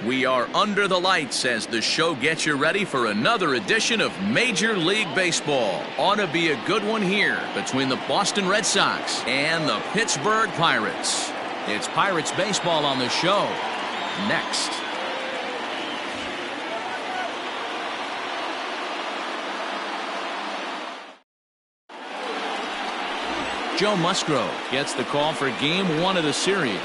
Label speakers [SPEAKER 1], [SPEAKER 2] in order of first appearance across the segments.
[SPEAKER 1] We are under the lights as the show gets you ready for another edition of Major League Baseball. Ought to be a good one here between the Boston Red Sox and the Pittsburgh Pirates. It's Pirates baseball on the show next. Joe Musgrove gets the call for game 1 of the series.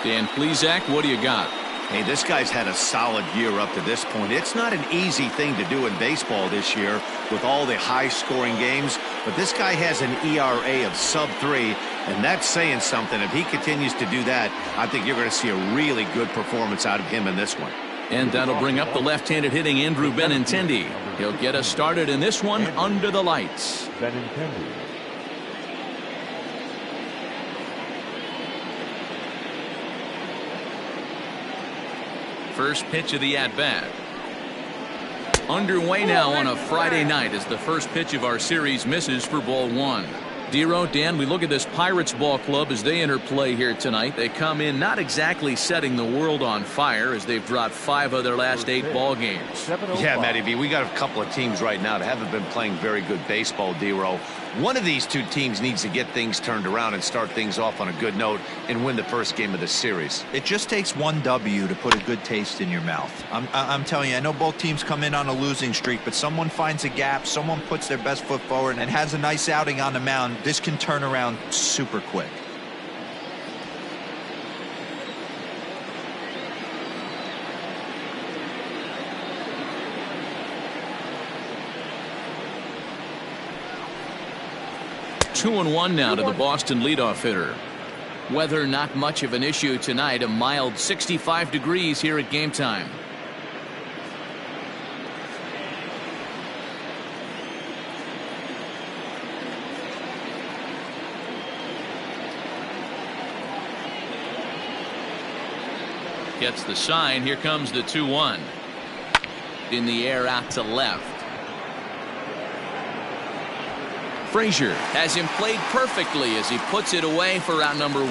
[SPEAKER 1] Dan Plesac, what do you got?
[SPEAKER 2] Hey, this guy's had a solid year up to this point. It's not an easy thing to do in baseball this year with all the high-scoring games, but this guy has an ERA of sub-3, and that's saying something. If he continues to do that, I think you're going to see a really good performance out of him in this one.
[SPEAKER 1] And that'll bring up the left-handed hitting Andrew Benintendi. He'll get us started in this one under the lights.
[SPEAKER 3] Benintendi.
[SPEAKER 1] First pitch of the at-bat. Underway now on a Friday night as the first pitch of our series misses for ball 1. Dero, Dan, we look at this Pirates ball club as they enter play here tonight. They come in not exactly setting the world on fire as they've dropped 5 of their last 8 ball games.
[SPEAKER 2] Yeah, Matty B, we got a couple of teams right now that haven't been playing very good baseball, Dero. One of these 2 teams needs to get things turned around and start things off on a good note and win the first game of the series.
[SPEAKER 4] It just takes one W to put a good taste in your mouth. I'm telling you, I know both teams come in on a losing streak, but someone finds a gap, someone puts their best foot forward and has a nice outing on the mound. This can turn around super quick.
[SPEAKER 1] Two and one now to the Boston leadoff hitter. Weather not much of an issue tonight. A mild 65 degrees here at game time. Gets the sign. Here comes the 2-1. In the air out to left. Frazier has him played perfectly as he puts it away for out number 1.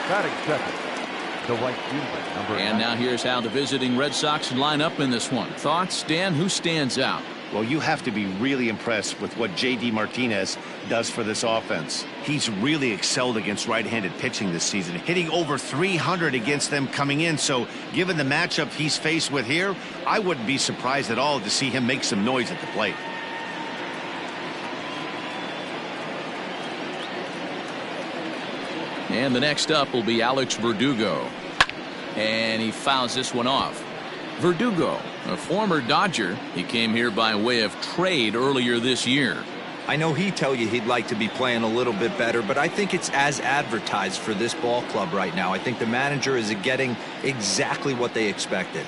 [SPEAKER 3] Batting second, the right fielder, number 9.
[SPEAKER 1] And now here's how the visiting Red Sox line up in this one. Thoughts, Dan? Who stands out?
[SPEAKER 2] Well, you have to be really impressed with what J.D. Martinez does for this offense. He's really excelled against right-handed pitching this season, hitting over 300 against them coming in. So given the matchup he's faced with here, I wouldn't be surprised at all to see him make some noise at the plate.
[SPEAKER 1] And the next up will be Alex Verdugo. And he fouls this one off. Verdugo, a former Dodger. He came here by way of trade earlier this year.
[SPEAKER 4] I know he'd tell you he'd like to be playing a little bit better, but I think it's as advertised for this ball club right now. I think the manager is getting exactly what they expected.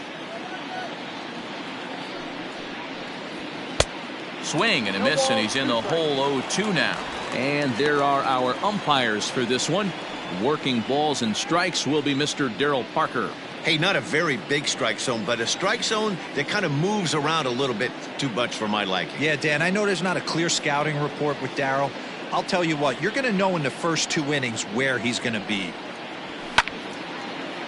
[SPEAKER 1] Swing and a miss, and he's in the hole 0-2 now. And there are our umpires for this one. Working balls and strikes will be Mr. Darryl Parker.
[SPEAKER 2] Hey, not a very big strike zone, but a strike zone that kind of moves around a little bit too much for my liking.
[SPEAKER 4] Yeah, Dan, I know there's not a clear scouting report with Darryl. I'll tell you what, you're going to know in the first 2 innings where he's going to be.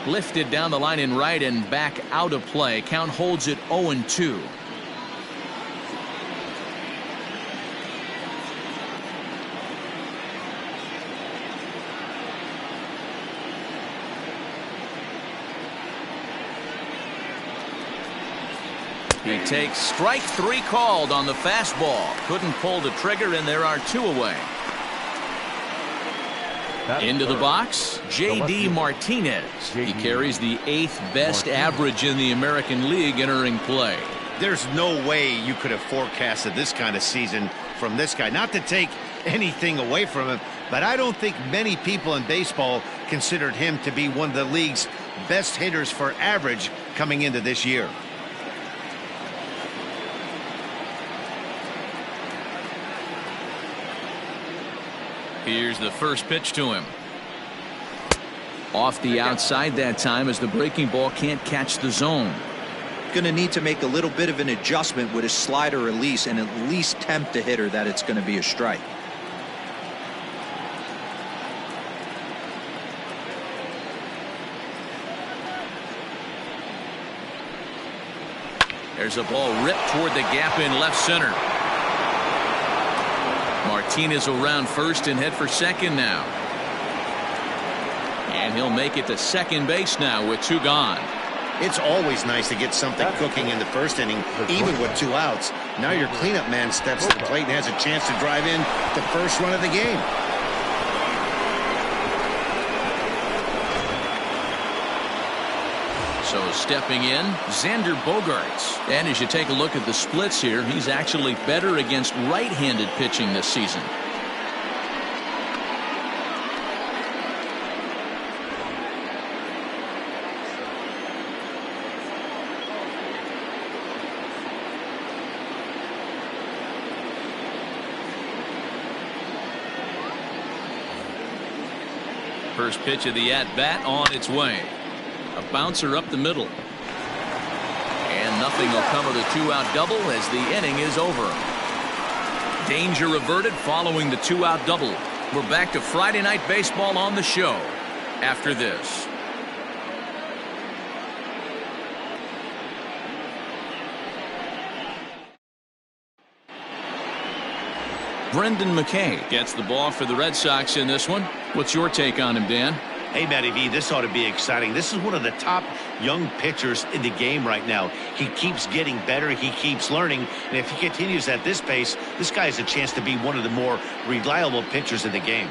[SPEAKER 1] Lifted down the line in right and back out of play. Count holds it 0-2. He takes strike 3 called on the fastball. Couldn't pull the trigger, and there are 2 away. Into the box, J.D. Martinez. He carries the 8th best average in the American League entering play.
[SPEAKER 2] There's no way you could have forecasted this kind of season from this guy. Not to take anything away from him, but I don't think many people in baseball considered him to be one of the league's best hitters for average coming into this year.
[SPEAKER 1] Here's the first pitch to him. Off the outside that time as the breaking ball can't catch the zone.
[SPEAKER 4] Going to need to make a little bit of an adjustment with his slider release and at least tempt the hitter that it's going to be a strike.
[SPEAKER 1] There's a ball ripped toward the gap in left center. Martinez will round first and head for second now. And he'll make it to second base now with 2 gone.
[SPEAKER 2] It's always nice to get something cooking in the first inning, even with 2 outs. Now your cleanup man steps to the plate and has a chance to drive in the first run of the game.
[SPEAKER 1] So stepping in, Xander Bogaerts. And as you take a look at the splits here, he's actually better against right-handed pitching this season. First pitch of the at-bat on its way. A bouncer up the middle. And nothing will come of the 2-out double as the inning is over. Danger averted following the 2-out double. We're back to Friday Night Baseball on the show after this. Brendan McKay gets the ball for the Red Sox in this one. What's your take on him, Dan?
[SPEAKER 2] Hey, Matty V, this ought to be exciting. This is one of the top young pitchers in the game right now. He keeps getting better. He keeps learning. And if he continues at this pace, this guy has a chance to be one of the more reliable pitchers in the game.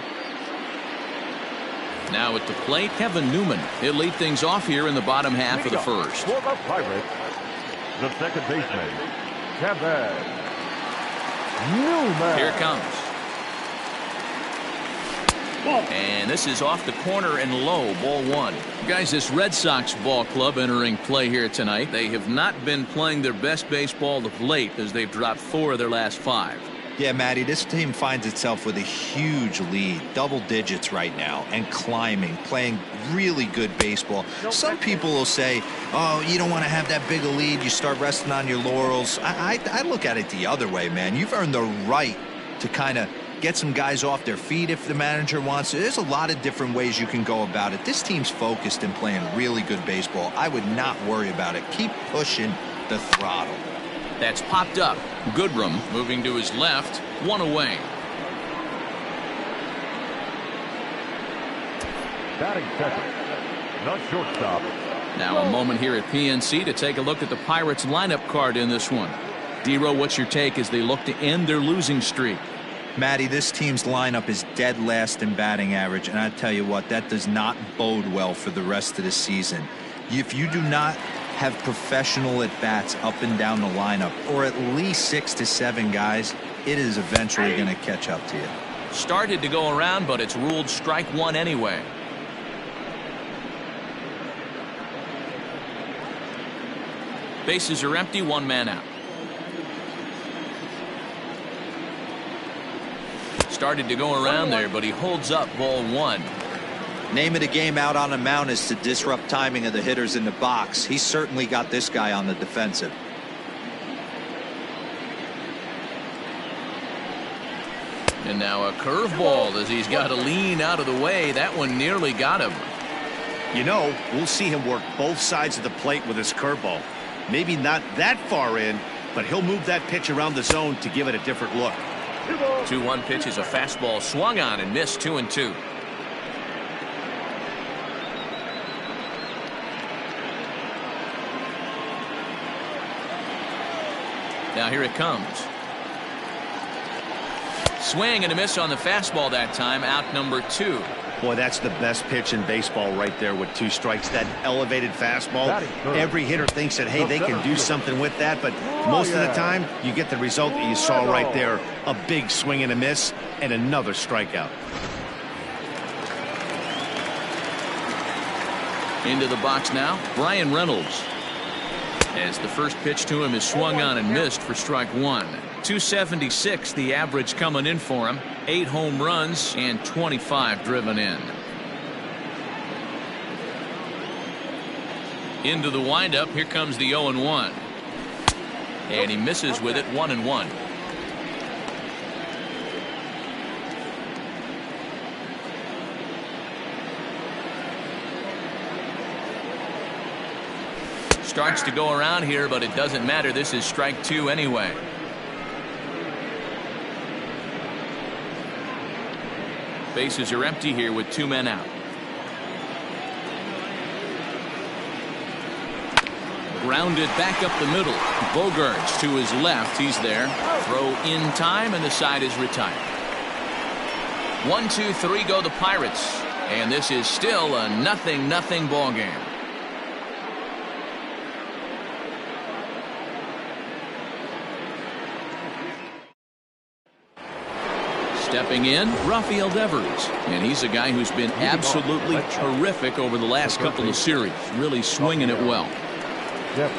[SPEAKER 1] Now at the plate, Kevin Newman. He'll lead things off here in the bottom half of the first.
[SPEAKER 3] For the Pirates, the second baseman, Kevin Newman.
[SPEAKER 1] Here it comes. And this is off the corner and low, ball 1. Guys, this Red Sox ball club entering play here tonight. They have not been playing their best baseball of late as they've dropped 4 of their last 5.
[SPEAKER 4] Yeah, Matty, this team finds itself with a huge lead, double digits right now, and climbing, playing really good baseball. Some people will say, oh, you don't want to have that big a lead, you start resting on your laurels. I look at it the other way, man. You've earned the right to kind of get some guys off their feet if the manager wants to. There's a lot of different ways you can go about it. This team's focused and playing really good baseball. I would not worry about it. Keep pushing the throttle.
[SPEAKER 1] That's popped up. Goodrum moving to his left, 1 away.
[SPEAKER 3] Batting second, the shortstop.
[SPEAKER 1] Now a moment here at PNC to take a look at the Pirates lineup card in this one. D-Row, what's your take as they look to end their losing streak?
[SPEAKER 4] Matty, this team's lineup is dead last in batting average, and I tell you what, that does not bode well for the rest of the season. If you do not have professional at-bats up and down the lineup, or at least 6 to 7 guys, it is eventually going to catch up to you.
[SPEAKER 1] Started to go around, but it's ruled strike 1 anyway. Bases are empty, 1 man out. Started to go around there, but he holds up, ball 1.
[SPEAKER 4] Name of the game out on the mound is to disrupt timing of the hitters in the box. He certainly got this guy on the defensive.
[SPEAKER 1] And now a curveball as he's got to lean out of the way. That one nearly got him.
[SPEAKER 2] You know, we'll see him work both sides of the plate with his curveball. Maybe not that far in, but he'll move that pitch around the zone to give it a different look.
[SPEAKER 1] 2-1 pitch is a fastball swung on and missed, 2-2. Now here it comes. Swing and a miss on the fastball that time, out number 2.
[SPEAKER 2] Boy, that's the best pitch in baseball right there with 2 strikes. That elevated fastball. Every hitter thinks that, hey, they can do something with that, but most of the time you get the result that you saw right there. A big swing and a miss and another strikeout.
[SPEAKER 1] Into the box now, Brian Reynolds. As the first pitch to him is swung on and missed for strike 1. 276 the average coming in for him. 8 home runs and 25 driven in. Into the windup. Here comes the 0-1. And he misses with it, 1-1. starts to go around here, but it doesn't matter. This is strike 2 anyway. Bases are empty here with 2 men out. Grounded back up the middle. Bogarts to his left. He's there. Throw in time, and the side is retired. 1-2-3 go the Pirates. And this is still a 0-0 ball game. Stepping in, Rafael Devers. And he's a guy who's been absolutely terrific over the last couple of series. Really swinging it well.
[SPEAKER 3] Yep.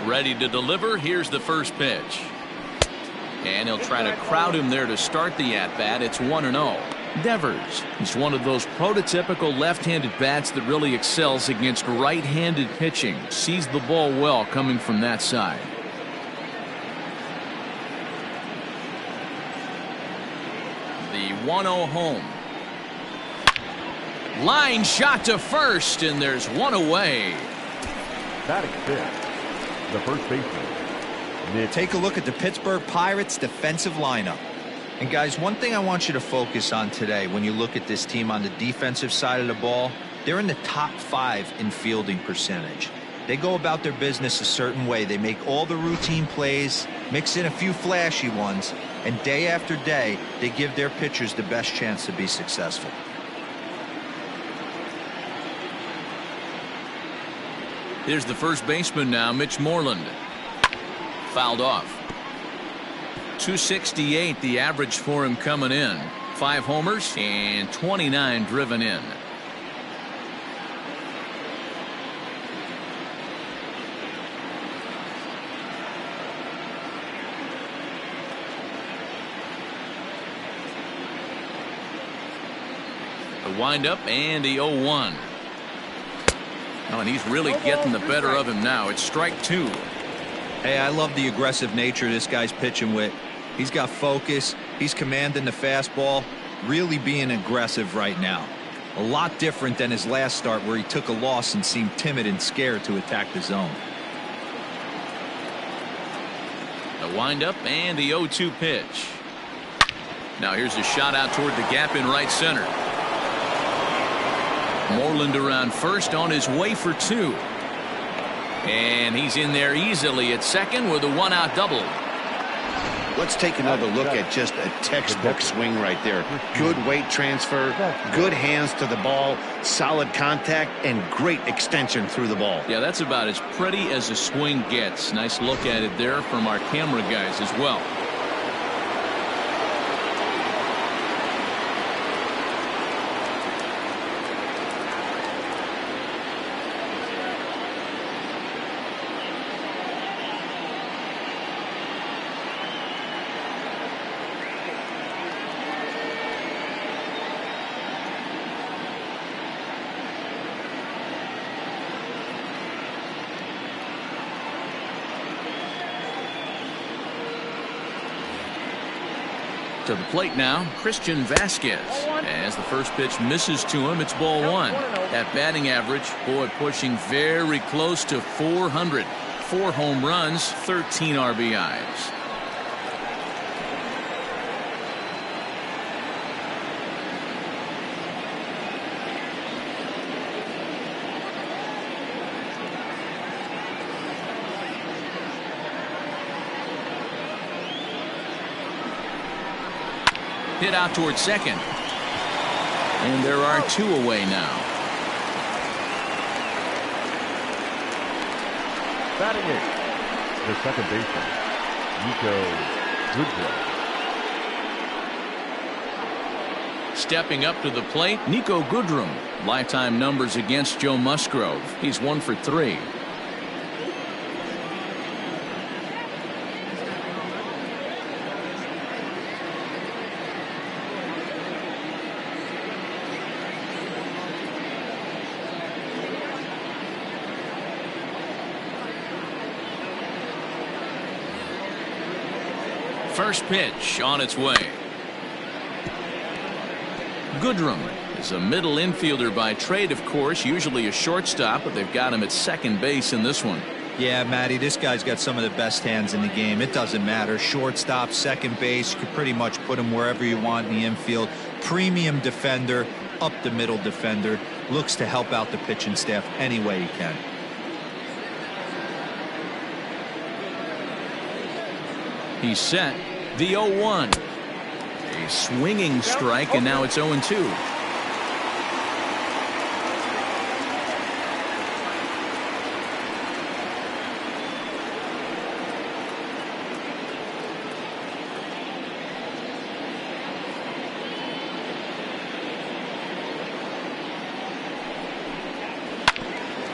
[SPEAKER 1] Ready to deliver. Here's the first pitch. And he'll try to crowd him there to start the at-bat. It's 1-0. Devers is one of those prototypical left-handed bats that really excels against right-handed pitching. Sees the ball well coming from that side. The 1-0 home. Line shot to first, and there's one away.
[SPEAKER 3] Batting fifth, the first baseman.
[SPEAKER 4] Take a look at the Pittsburgh Pirates defensive lineup. And guys, one thing I want you to focus on today when you look at this team on the defensive side of the ball, they're in the top 5 in fielding percentage. They go about their business a certain way. They make all the routine plays, mix in a few flashy ones, and day after day, they give their pitchers the best chance to be successful.
[SPEAKER 1] Here's the first baseman now, Mitch Moreland. Fouled off. 268 the average for him coming in. 5 homers and 29 driven in. The windup and the 0-1. Oh, and he's really getting the better of him now. It's strike 2.
[SPEAKER 4] Hey, I love the aggressive nature this guy's pitching with. He's got focus. He's commanding the fastball. Really being aggressive right now. A lot different than his last start where he took a loss and seemed timid and scared to attack the zone.
[SPEAKER 1] The windup and the 0-2 pitch. Now here's a shot out toward the gap in right center. Moreland around first on his way for 2. And he's in there easily at second with a 1-out double.
[SPEAKER 2] Let's take another look at just a textbook swing right there. Good weight transfer, good hands to the ball, solid contact, and great extension through the ball.
[SPEAKER 1] Yeah, that's about as pretty as a swing gets. Nice look at it there from our camera guys as well. To the plate now, Christian Vasquez. As the first pitch misses to him, it's ball 1. That batting average, boy, pushing very close to 400. 4 home runs, 13 RBIs. Hit out towards second. And there are 2 away now.
[SPEAKER 3] Batting eighth, the second baseman, Nico Goodrum.
[SPEAKER 1] Stepping up to the plate, Nico Goodrum. Lifetime numbers against Joe Musgrove. He's 1 for 3. First pitch on its way. Goodrum is a middle infielder by trade, of course, usually a shortstop, but they've got him at second base in this one.
[SPEAKER 4] Yeah, Matty, this guy's got some of the best hands in the game. It doesn't matter. Shortstop, second base, you could pretty much put him wherever you want in the infield. Premium defender, up the middle defender, looks to help out the pitching staff any way he can.
[SPEAKER 1] He's set. The 0-1. A swinging strike, and now it's 0-2.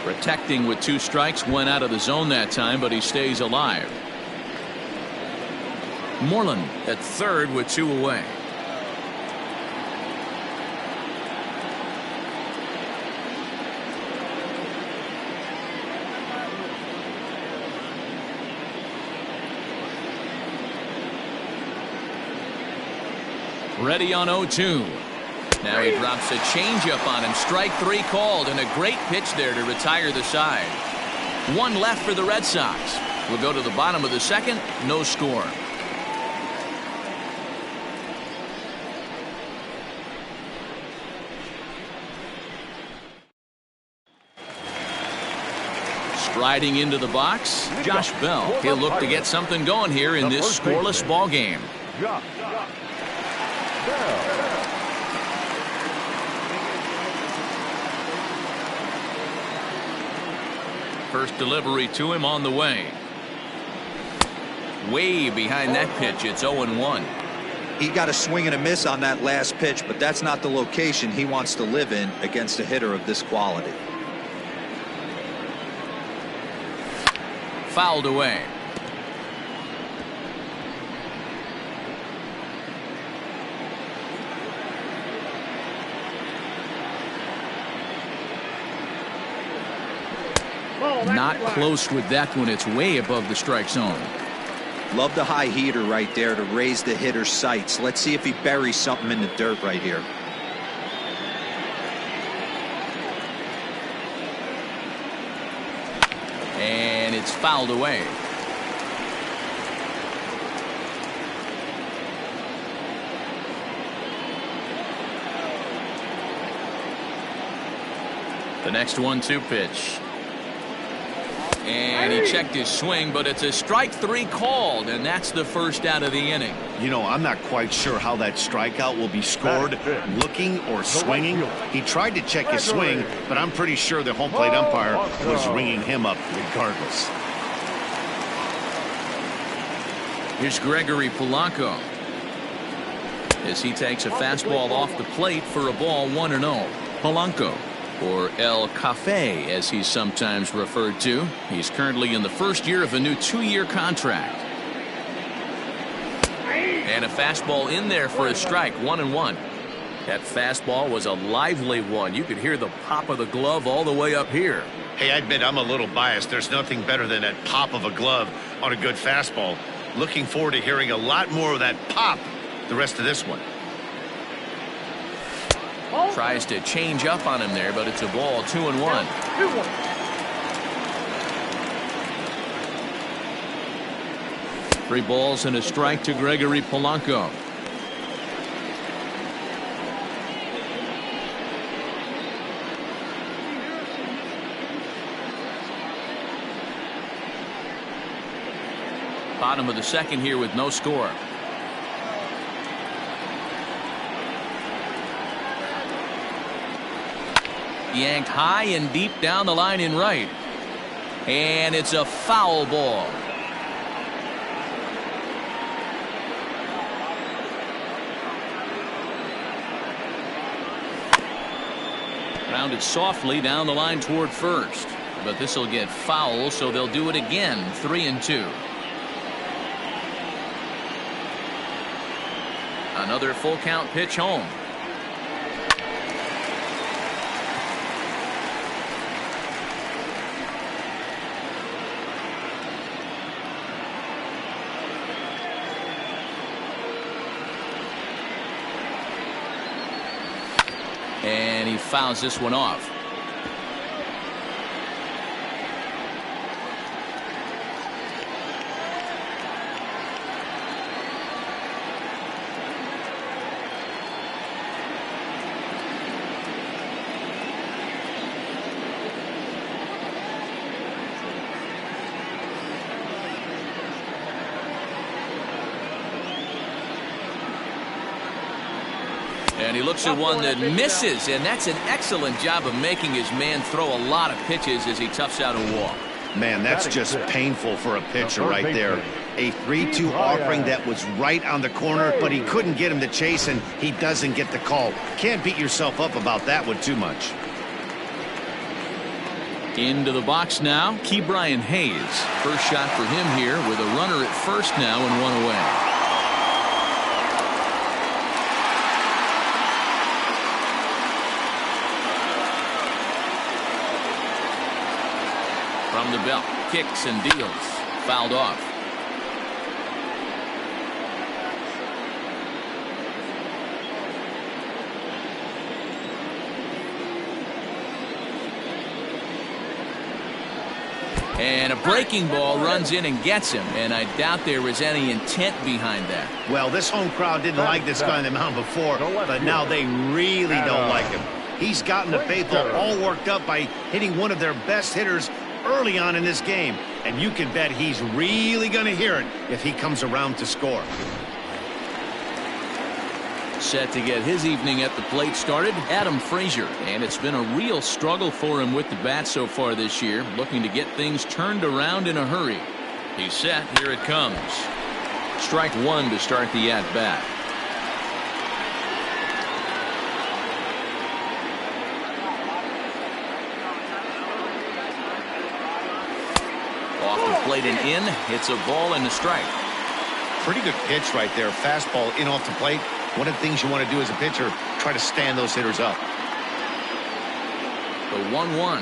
[SPEAKER 1] Protecting with 2 strikes, went out of the zone that time, but he stays alive. Moreland at third with 2 away. Ready on 0-2. Now he drops a changeup on him. Strike 3 called, and a great pitch there to retire the side. 1 left for the Red Sox. We'll go to the bottom of the second. No score. Striding into the box, Josh Bell. He'll look to get something going here in this scoreless ball game. First delivery to him on the way. Way behind that pitch. It's 0-1.
[SPEAKER 4] He got a swing and a miss on that last pitch, but that's not the location he wants to live in against a hitter of this quality.
[SPEAKER 1] Fouled away. Not close with that one. It's way above the strike zone.
[SPEAKER 4] Love the high heater right there to raise the hitter's sights. Let's see if he buries something in the dirt right here.
[SPEAKER 1] And it's fouled away. The next 1-2 pitch. And he checked his swing, but it's a strike 3 called, and that's the first out of the inning.
[SPEAKER 2] You know, I'm not quite sure how that strikeout will be scored, looking or swinging. He tried to check his swing, but I'm pretty sure the home plate umpire was ringing him up regardless.
[SPEAKER 1] Here's Gregory Polanco as he takes a fastball off the plate for a ball 1-0. Polanco, or El Cafe as he's sometimes referred to. He's currently in the first year of a new 2-year contract. And a fastball in there for a strike. 1-1. That fastball was a lively one. You could hear the pop of the glove all the way up here.
[SPEAKER 2] Hey, I admit I'm a little biased. There's nothing better than that pop of a glove on a good fastball. Looking forward to hearing a lot more of that pop the rest of this one.
[SPEAKER 1] Tries to change up on him there, but it's a ball. 2-1. 3 balls and a strike to Gregory Polanco. Bottom of the second here with no score. Yanked high and deep down the line in right. And it's a foul ball. Grounded softly down the line toward first. But this will get foul, so they'll do it again. 3-2. Another full count pitch home. And he fouls this one off. And he looks at one that misses, and that's an excellent job of making his man throw a lot of pitches as he toughs out a walk.
[SPEAKER 2] Man, that's just painful for a pitcher right there. A 3-2 offering that was right on the corner, but he couldn't get him to chase, and he doesn't get the call. Can't beat yourself up about that one too much.
[SPEAKER 1] Into the box now, Ke'Bryan Hayes. First shot for him here with a runner at first now and one away. From the belt, kicks and deals. Fouled off. And a breaking ball runs in and gets him, and I doubt there was any intent behind that.
[SPEAKER 2] Well, this home crowd didn't like this guy on the mound before, but now they really don't like him. He's gotten the faithful all worked up by hitting one of their best hitters early on in this game, and you can bet he's really going to hear it if he comes around to score.
[SPEAKER 1] Set to get his evening at the plate started, Adam Frazier, and it's been a real struggle for him with the bat so far this year, looking to get things turned around in a hurry. He's set, here it comes. Strike one to start the at-bat. Plate and in, hits a ball and a strike.
[SPEAKER 2] Pretty good pitch right there. Fastball in off the plate. One of the things you want to do as a pitcher, try to stand those hitters up.
[SPEAKER 1] The 1-1.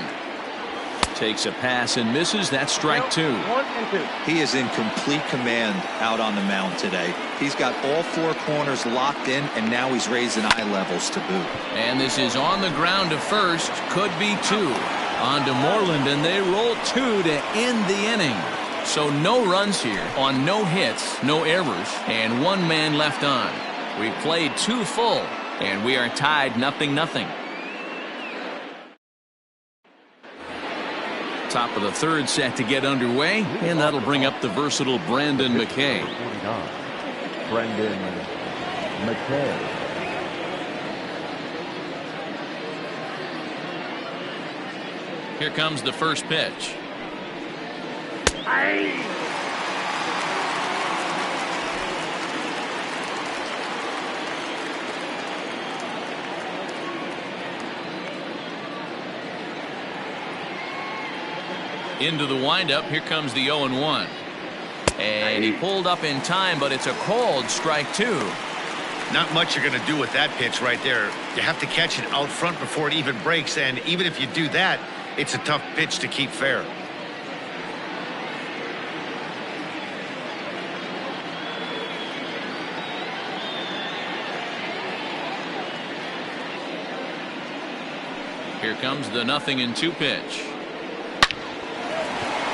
[SPEAKER 1] Takes a pass and misses. That's strike two.
[SPEAKER 3] 1 and 2.
[SPEAKER 4] He is in complete command out on the mound today. He's got all four corners locked in, and now he's raising eye levels to boot.
[SPEAKER 1] And this is on the ground to first. Could be two. On to Moreland, and they roll two to end the inning. So no runs here on no hits, no errors, and one man left on. We played two full, and we are tied 0-0. Top of the third set to get underway, and that'll bring up the versatile Brendan McKay.
[SPEAKER 3] Brendan McKay.
[SPEAKER 1] Here comes the first pitch. Into the windup. Here comes the 0-1. And he pulled up in time, but it's a called strike two.
[SPEAKER 2] Not much you're going to do with that pitch right there. You have to catch it out front before it even breaks, and even if you do that, it's a tough pitch to keep fair.
[SPEAKER 1] Here comes the 0-2 pitch.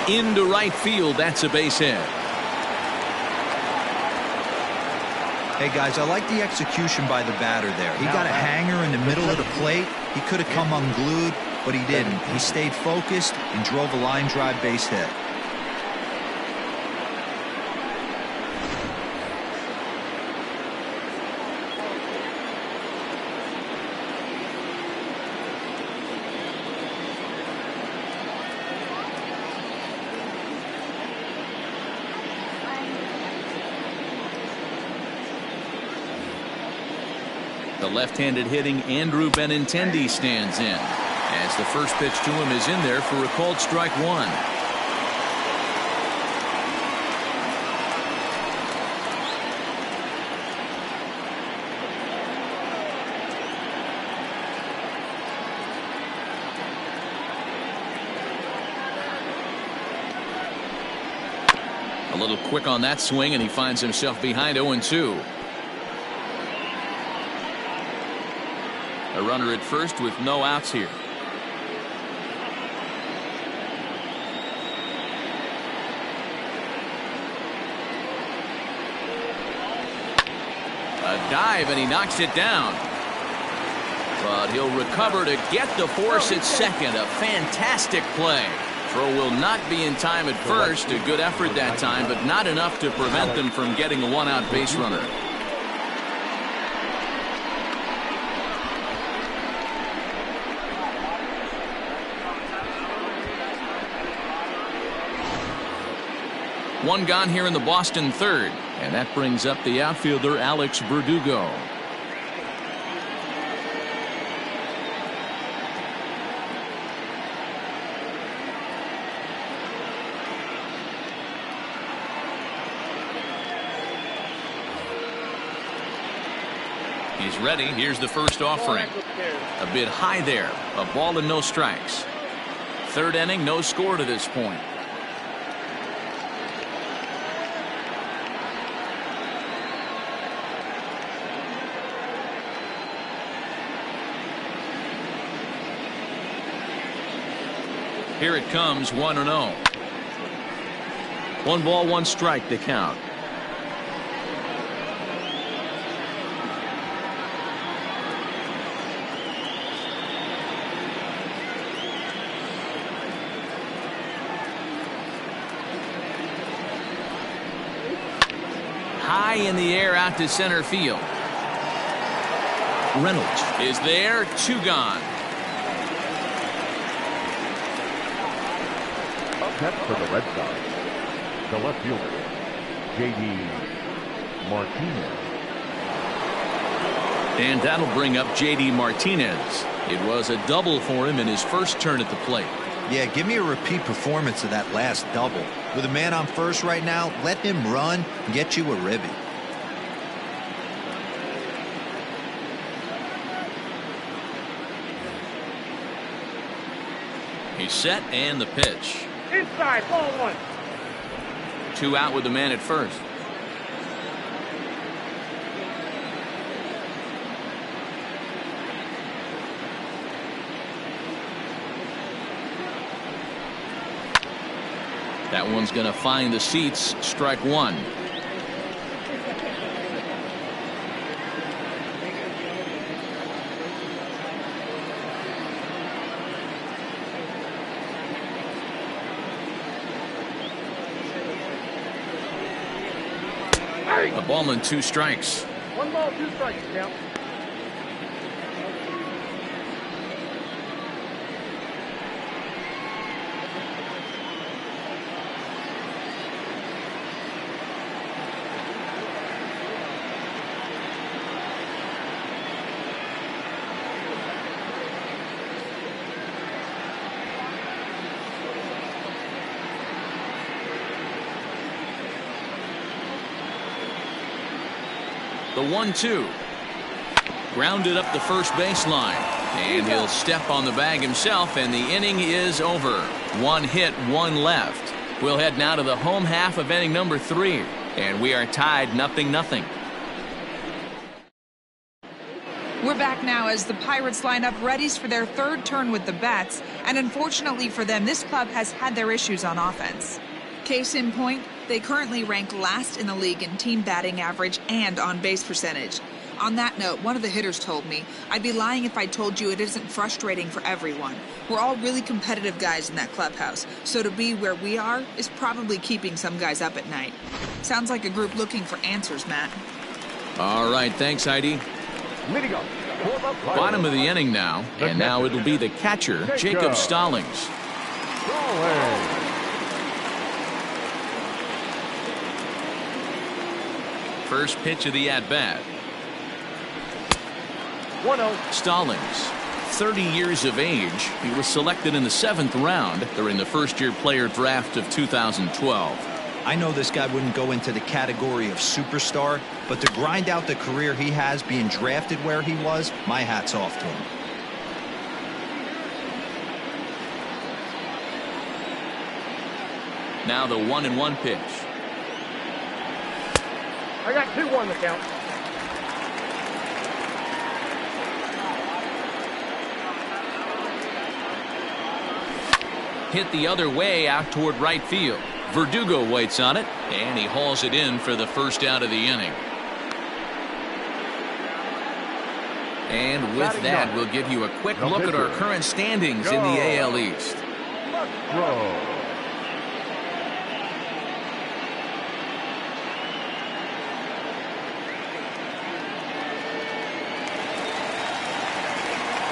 [SPEAKER 1] Into right field. That's a base hit.
[SPEAKER 4] Hey, guys, I like the execution by the batter there. He got a hanger in the middle of the plate. He could have come unglued, but he didn't. He stayed focused and drove a line drive base hit.
[SPEAKER 1] The left-handed hitting Andrew Benintendi stands in, as the first pitch to him is in there for a called strike one. A little quick on that swing, and he finds himself behind 0-2. A runner at first with no outs here. A dive, and he knocks it down. But he'll recover to get the force at second. A fantastic play. Throw will not be in time at first. A good effort that time, but not enough to prevent them from getting a one-out base runner. One gone here in the Boston third, and that brings up the outfielder Alex Verdugo. He's ready. Here's the first offering. A bit high there. A ball and no strikes. Third inning, no score to this point. Here it comes, 1-0. 1 ball, 1 strike to count. High in the air out to center field. Reynolds is there, 2 gone.
[SPEAKER 3] Up next for the Red Sox, the left fielder, J.D. Martinez.
[SPEAKER 1] And that'll bring up J.D. Martinez. It was a double for him in his first turn at the plate.
[SPEAKER 4] Yeah, give me a repeat performance of that last double. With a man on first right now, let him run and get you a ribby.
[SPEAKER 1] He's set, and the pitch.
[SPEAKER 5] Inside, ball 1.
[SPEAKER 1] 2 out with the man at first. That one's going to find the seats. Strike 1. A ball and 2 strikes.
[SPEAKER 5] 1 ball, 2 strikes, count.
[SPEAKER 1] The 1-2. Grounded up the first baseline. And he'll step on the bag himself, and the inning is over. 1 hit, 1 left. We'll head now to the home half of inning number 3. And we are tied 0-0.
[SPEAKER 6] We're back now as the Pirates line up readies for their 3rd turn with the bats. And unfortunately for them, this club has had their issues on offense. Case in point, they currently rank last in the league in team batting average and on base percentage. On that note, one of the hitters told me, I'd be lying if I told you it isn't frustrating for everyone. We're all really competitive guys in that clubhouse, so to be where we are is probably keeping some guys up at night. Sounds like a group looking for answers, Matt.
[SPEAKER 1] All right, thanks, Heidi. Bottom of the inning now, and now it'll be the catcher, Jacob Stallings. First pitch of the at-bat.
[SPEAKER 5] 1-0.
[SPEAKER 1] Stallings, 30 years of age. He was selected in the 7th round during the first-year player draft of 2012.
[SPEAKER 4] I know this guy wouldn't go into the category of superstar, but to grind out the career he has being drafted where he was, my hat's off to him.
[SPEAKER 1] Now the 1-1 pitch.
[SPEAKER 5] I got 2-1 the count.
[SPEAKER 1] hit the other way out toward right field. Verdugo waits on it, and he hauls it in for the first out of the inning. And with that, we'll give you a quick look at our current standings in the AL East.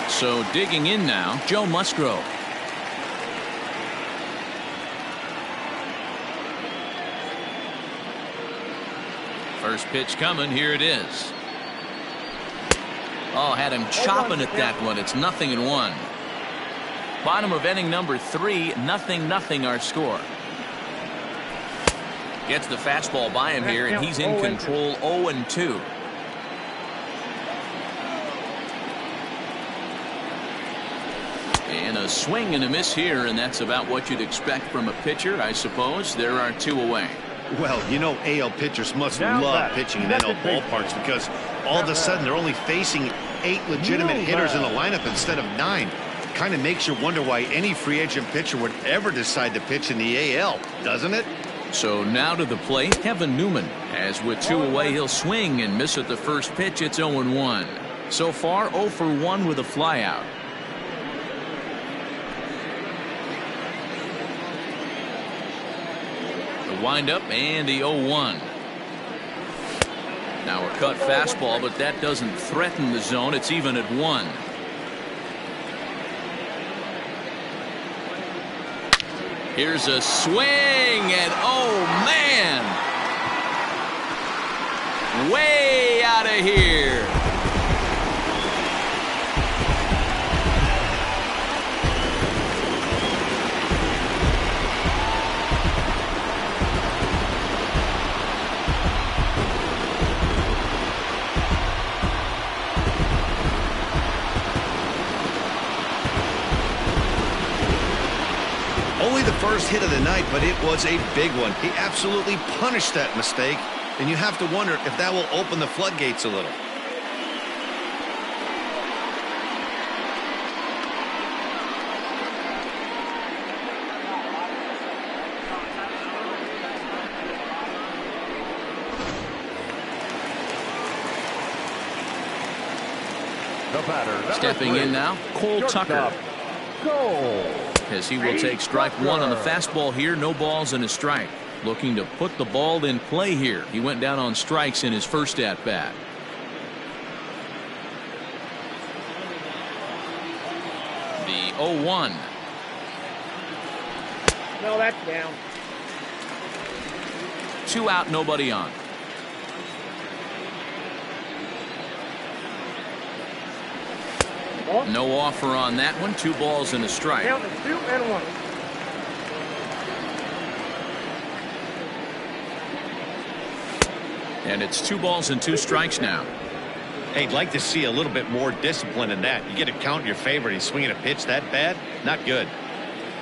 [SPEAKER 1] So digging in now, Joe Musgrove. First pitch coming, here it is. Oh, had him chopping at that one. It's 0-1. Bottom of inning number 3, 0-0 our score. Gets the fastball by him here, and he's in control, 0-2. And a swing and a miss here, and that's about what you'd expect from a pitcher, I suppose. There are 2 away.
[SPEAKER 2] Well, you know AL pitchers must love pitching in NL ballparks because all of a sudden they're only facing 8 legitimate hitters in the lineup instead of 9. Kind of makes you wonder why any free agent pitcher would ever decide to pitch in the AL, doesn't it?
[SPEAKER 1] So now to the plate, Kevin Newman. As with 2 away, he'll swing and miss at the first pitch. It's 0-1. So far, 0 for 1 with a flyout. Windup and the 0-1. Now a cut fastball, but that doesn't threaten the zone. It's even at 1. Here's a swing, and oh man, way out of here.
[SPEAKER 2] Only the first hit of the night, but it was a big one. He absolutely punished that mistake, and you have to wonder if that will open the floodgates a little.
[SPEAKER 3] The batter,
[SPEAKER 1] Stepping in now, Cole Tucker. As he will take strike 1 on the fastball here. No balls and a strike. Looking to put the ball in play here. He went down on strikes in his first at bat. The 0-1.
[SPEAKER 5] No, that's down.
[SPEAKER 1] 2 out, nobody on. No offer on that one. 2 balls and a strike.
[SPEAKER 5] Count is 2-1.
[SPEAKER 1] And it's 2 balls and 2 strikes now.
[SPEAKER 2] Hey, I'd like to see a little bit more discipline in that. You get a count in your favor, and he's swinging a pitch that bad? Not good.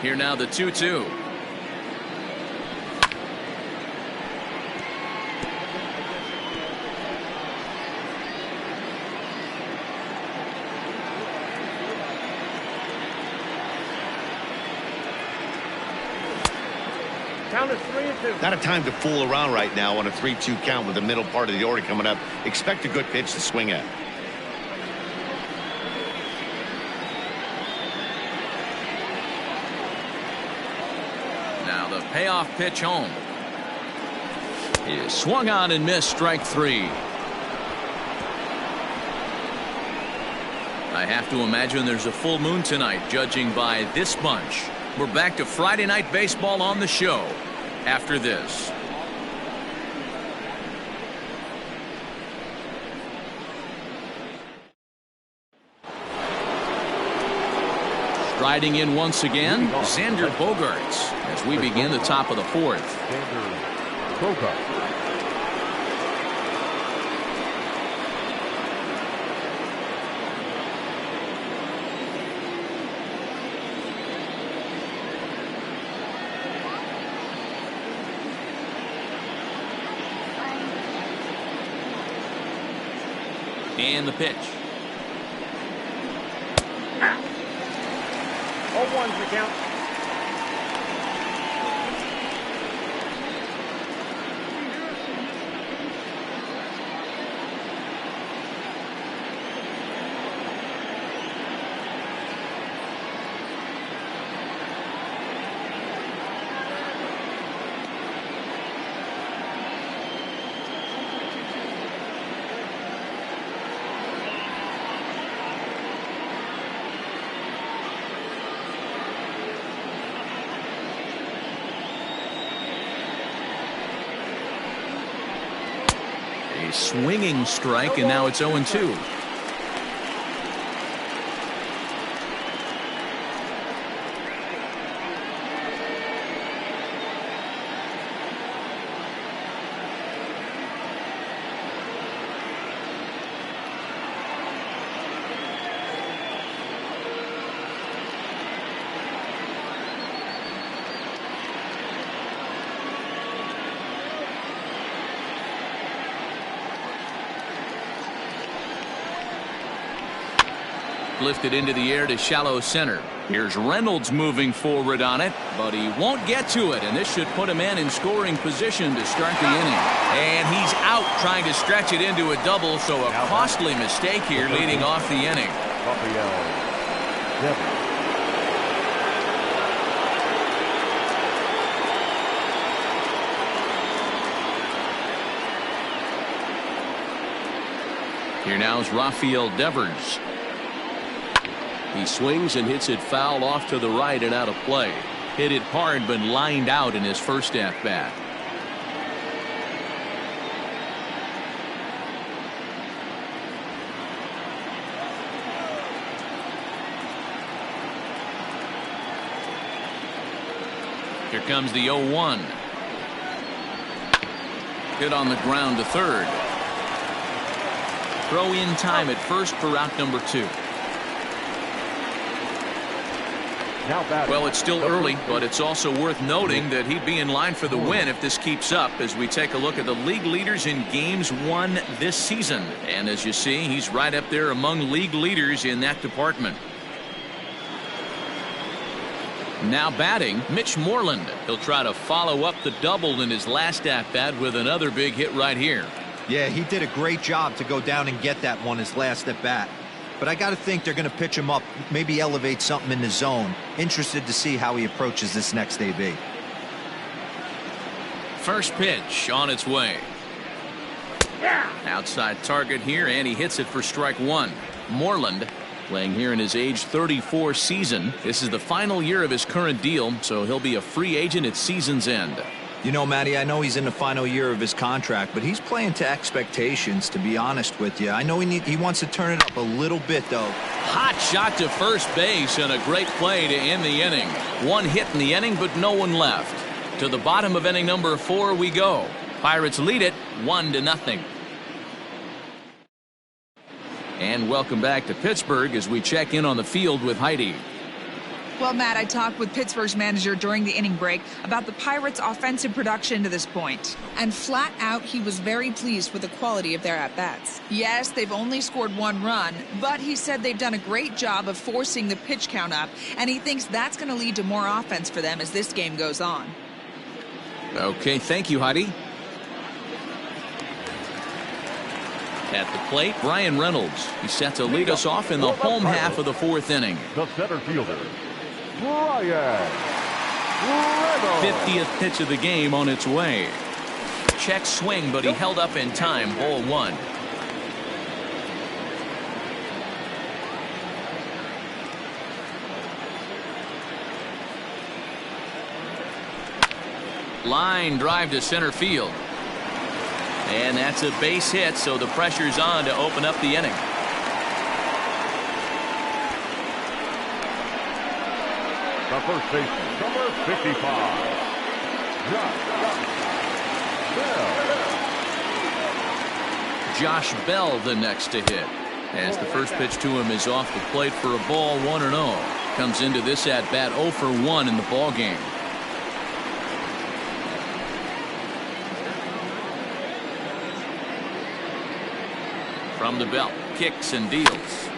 [SPEAKER 1] Here now the 2-2.
[SPEAKER 5] Count is 3-2.
[SPEAKER 2] Not a time to fool around right now on a 3-2 count with the middle part of the order coming up. Expect a good pitch to swing at.
[SPEAKER 1] Now the payoff pitch home. He is swung on and missed, strike 3. I have to imagine there's a full moon tonight, judging by this bunch. We're back to Friday Night Baseball on the show after this. Striding in once again, Xander Bogaerts as we begin the top of the 4th.
[SPEAKER 3] Xander Bogaerts.
[SPEAKER 1] And the pitch.
[SPEAKER 5] 0-1's the count.
[SPEAKER 1] swinging strike, and now it's 0-2. Lifted into the air to shallow center. Here's Reynolds moving forward on it, but he won't get to it, and this should put a man in scoring position to start the inning. And he's out trying to stretch it into a double, so a costly mistake here leading off the inning. Here now is Rafael Devers. He swings and hits it foul off to the right and out of play. Hit it hard but lined out in his first at-bat. Here comes the 0-1. Hit on the ground to third. Throw in time at first for out number 2. Well, it's still early, but it's also worth noting that he'd be in line for the win if this keeps up as we take a look at the league leaders in games won this season. And as you see, he's right up there among league leaders in that department. Now batting, Mitch Moreland. He'll try to follow up the double in his last at-bat with another big hit right here.
[SPEAKER 4] Yeah, he did a great job to go down and get that one his last at-bat. But I got to think they're going to pitch him up, maybe elevate something in the zone. Interested to see how he approaches this next AB.
[SPEAKER 1] First pitch on its way. Outside target here, and he hits it for strike 1. Moreland playing here in his age 34 season. This is the final year of his current deal, so he'll be a free agent at season's end.
[SPEAKER 4] You know, Matty, I know he's in the final year of his contract, but he's playing to expectations, to be honest with you. I know he wants to turn it up a little bit, though.
[SPEAKER 1] Hot shot to first base and a great play to end the inning. One hit in the inning, but no one left. To the bottom of inning number 4 we go. Pirates lead it 1-0. And welcome back to Pittsburgh as we check in on the field with Heidi.
[SPEAKER 6] Well, Matt, I talked with Pittsburgh's manager during the inning break about the Pirates' offensive production to this point. And flat out, he was very pleased with the quality of their at-bats. Yes, they've only scored 1 run, but he said they've done a great job of forcing the pitch count up, and he thinks that's going to lead to more offense for them as this game goes on.
[SPEAKER 1] Okay, thank you, Heidi. At the plate, Brian Reynolds. He's set to lead us off in the home half of the 4th inning.
[SPEAKER 3] The center fielder, Brian Reynolds.
[SPEAKER 1] 50th pitch of the game on its way. Check swing, but he held up in time. Ball 1. Line drive to center field. And that's a base hit, so the pressure's on to open up the inning.
[SPEAKER 3] The first baseman, number 55,
[SPEAKER 1] Josh Bell the next to hit. As the first pitch to him is off the plate for a ball 1-0. Comes into this at bat 0 for 1 in the ball game. From the belt, kicks and deals.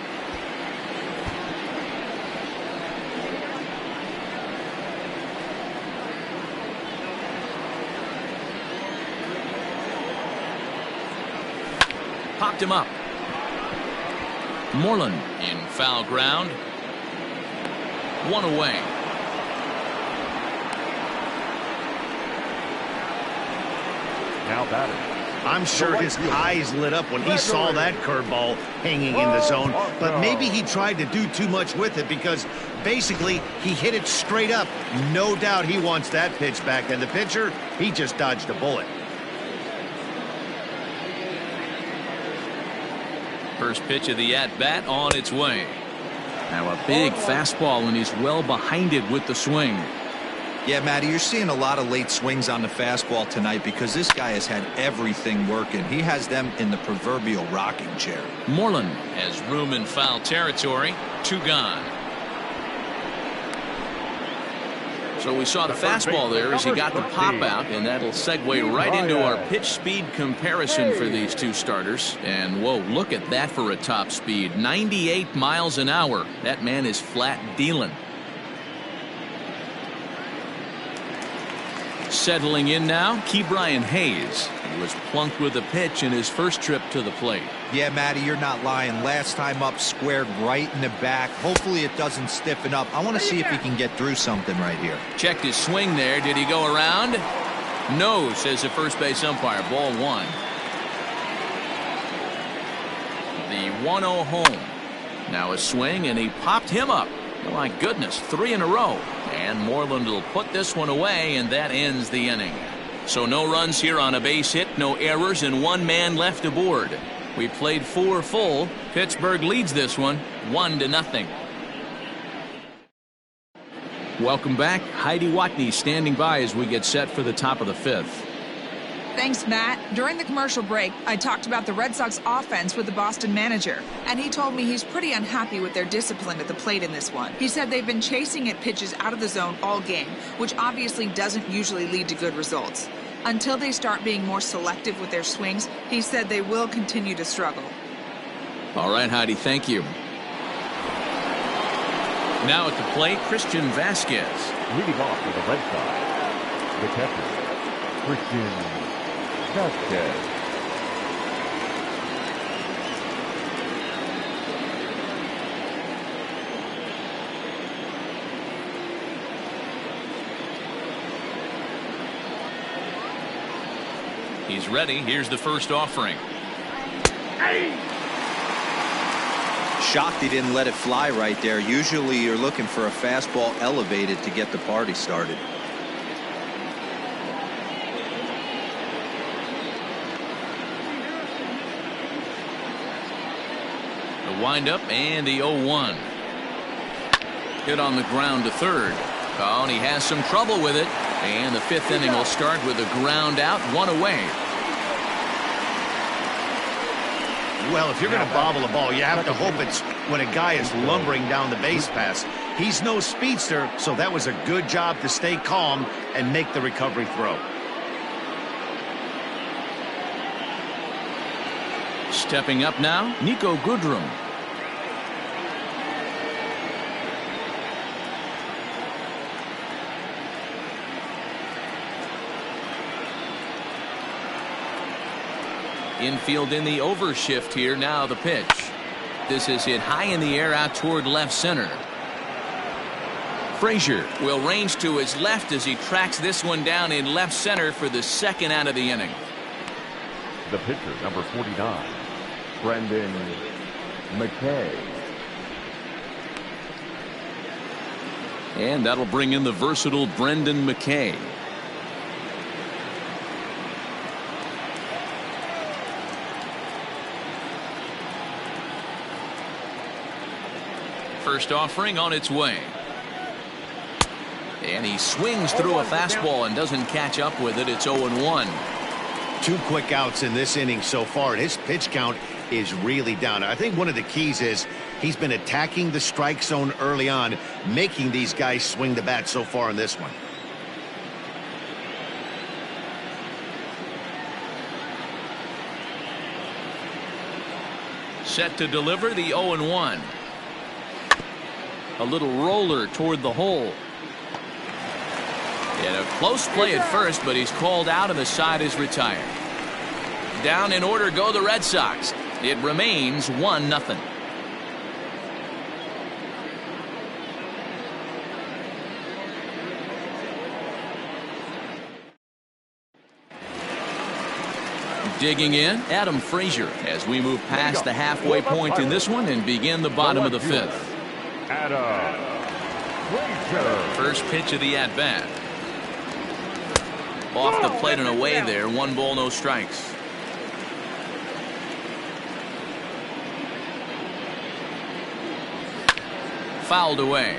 [SPEAKER 1] Popped him up. Moreland in foul ground. 1 away.
[SPEAKER 3] now batting.
[SPEAKER 2] I'm sure his eyes lit up when he saw that curveball hanging in the zone, but maybe he tried to do too much with it because basically he hit it straight up. No doubt he wants that pitch back, and the pitcher, he just dodged a bullet.
[SPEAKER 1] First pitch of the at-bat on its way. Now a big fastball, and he's well behind it with the swing.
[SPEAKER 4] Yeah, Matty, you're seeing a lot of late swings on the fastball tonight because this guy has had everything working. He has them in the proverbial rocking chair.
[SPEAKER 1] Moreland has room in foul territory. 2 gone. So we saw the fastball there as he got the pop out, and that'll segue right into our pitch speed comparison for these two starters. And whoa, look at that for a top speed. 98 miles an hour. That man is flat dealing. Settling in now, Ke'Bryan Hayes. He was plunked with a pitch in his first trip to the plate.
[SPEAKER 4] Yeah, Matty, you're not lying. Last time up, squared right in the back. Hopefully it doesn't stiffen up. I want to see if he can get through something right here.
[SPEAKER 1] Checked his swing there. Did he go around? No, says the first base umpire. Ball 1. The 1-0 home. Now a swing, and he popped him up. Oh, my goodness, 3 in a row. And Moreland will put this one away, and that ends the inning. So no runs here on a base hit, no errors, and 1 man left aboard. We played 4 full. Pittsburgh leads this one 1-0. Welcome back. Heidi Watney standing by as we get set for the top of the 5th.
[SPEAKER 6] Thanks, Matt. During the commercial break, I talked about the Red Sox offense with the Boston manager, and he told me he's pretty unhappy with their discipline at the plate in this one. He said they've been chasing at pitches out of the zone all game, which obviously doesn't usually lead to good results. Until they start being more selective with their swings, he said they will continue to struggle.
[SPEAKER 1] All right, Heidi, thank you. Now at the plate, Christian Vasquez.
[SPEAKER 3] Leading off for the Red Sox, the catcher, Christian Vasquez.
[SPEAKER 1] He's ready. Here's the first offering.
[SPEAKER 4] Shocked he didn't let it fly right there. Usually you're looking for a fastball elevated to get the party started.
[SPEAKER 1] The windup and the 0-1. Hit on the ground to third. Oh, and he has some trouble with it. And the 5th inning will start with a ground out, 1 away.
[SPEAKER 2] Well, if you're going to bobble a ball, you have to hope it's when a guy is lumbering down the base pass. He's no speedster, so that was a good job to stay calm and make the recovery throw.
[SPEAKER 1] Stepping up now, Nico Goodrum. Infield in the overshift here. Now the pitch. This is hit high in the air out toward left center. Frazier will range to his left as he tracks this one down in left center for the 2nd out of the inning.
[SPEAKER 3] The pitcher, number 49, Brendan McKay.
[SPEAKER 1] And that'll bring in the versatile Brendan McKay. First offering on its way. And he swings through a fastball and doesn't catch up with it. It's 0-1.
[SPEAKER 2] 2 quick outs in this inning so far, and his pitch count is really down. I think one of the keys is he's been attacking the strike zone early on, making these guys swing the bat so far in this one.
[SPEAKER 1] Set to deliver the 0-1. A little roller toward the hole. And a close play at first, but he's called out and the side is retired. Down in order go the Red Sox. It remains 1-0. Digging in, Adam Frazier, as we move past the halfway point in this one and begin the bottom of the 5th.
[SPEAKER 3] Adam Frazier.
[SPEAKER 1] First pitch of the at-bat. Off the plate and away there. 1 ball, no strikes. fouled away.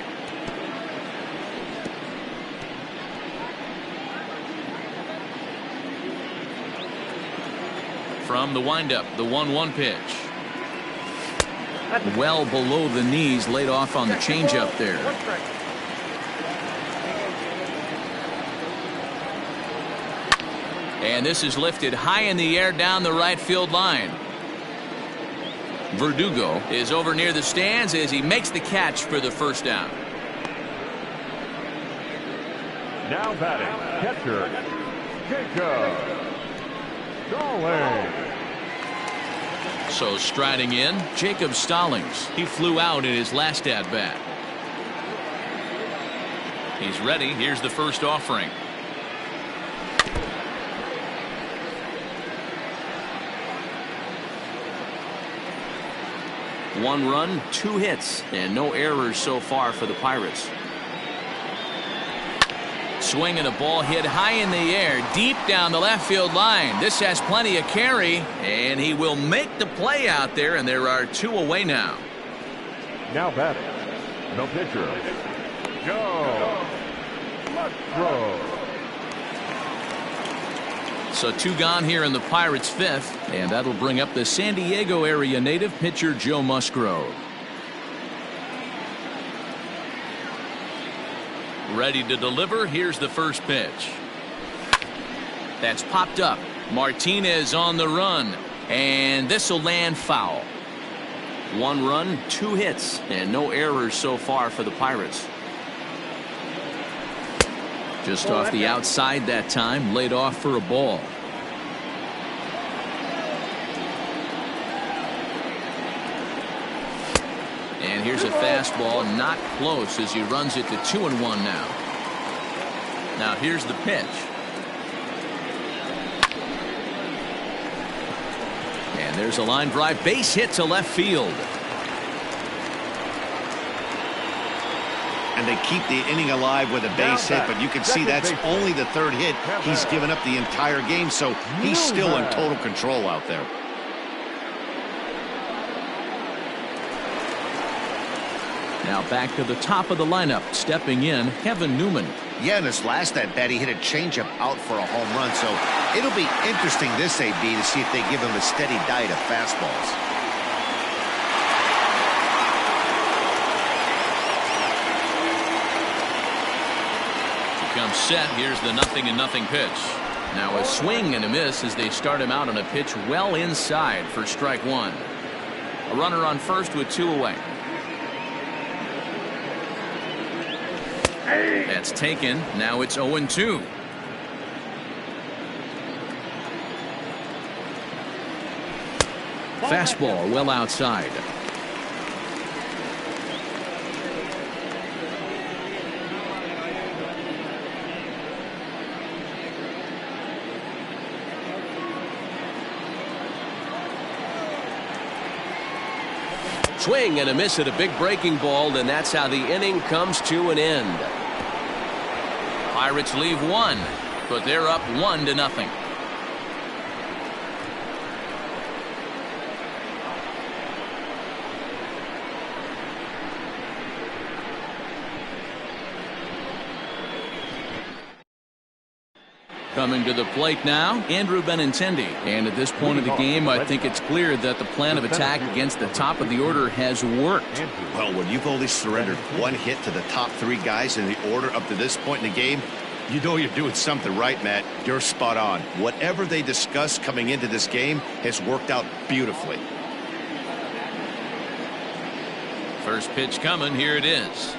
[SPEAKER 1] From the windup, the 1-1 pitch. Well below the knees, laid off on the changeup there. And this is lifted high in the air down the right field line. Verdugo is over near the stands as he makes the catch for the first down.
[SPEAKER 3] Now batting, catcher, Jacob Stallings.
[SPEAKER 1] So striding in, Jacob Stallings. He flew out in his last at-bat. He's ready. Here's the first offering. One run, 2 hits, and no errors so far for the Pirates. Swing and a ball hit high in the air, deep down the left field line. This has plenty of carry, and he will make the play out there, and there are 2 away now.
[SPEAKER 3] Now batting, the pitcher, Joe Musgrove.
[SPEAKER 1] So 2 gone here in the Pirates' 5th, and that'll bring up the San Diego area native pitcher Joe Musgrove. Ready to deliver. Here's the first pitch. That's popped up. Martinez on the run, and this will land foul. 1 run, 2 hits, and no errors so far for the Pirates. Just off the outside that time, laid off for a ball. And here's a fastball, not close as he runs it to 2-1 now. Now here's the pitch. And there's a line drive, base hit to left field.
[SPEAKER 2] And they keep the inning alive with a base hit, but you can see that's only the 3rd hit he's given up the entire game, so he's still in total control out there.
[SPEAKER 1] Now back to the top of the lineup, stepping in, Kevin Newman.
[SPEAKER 2] Yeah, in his last at-bat, he hit a changeup out for a home run, so it'll be interesting this AB to see if they give him a steady diet of fastballs.
[SPEAKER 1] Comes set. Here's the 0-0 pitch. Now a swing and a miss as they start him out on a pitch well inside for strike 1. A runner on first with 2 away. That's taken. Now it's 0-2. Fastball well outside. Swing and a miss at a big breaking ball, and that's how the inning comes to an end. Pirates leave 1, but they're up 1-0. Coming to the plate now, Andrew Benintendi. And at this point of the game, I think it's clear that the plan of attack against the top of the order has worked.
[SPEAKER 2] Well, when you've only surrendered 1 hit to the top 3 guys in the order up to this point in the game, you know you're doing something right, Matt. You're spot on. Whatever they discussed coming into this game has worked out beautifully.
[SPEAKER 1] First pitch coming. Here it is.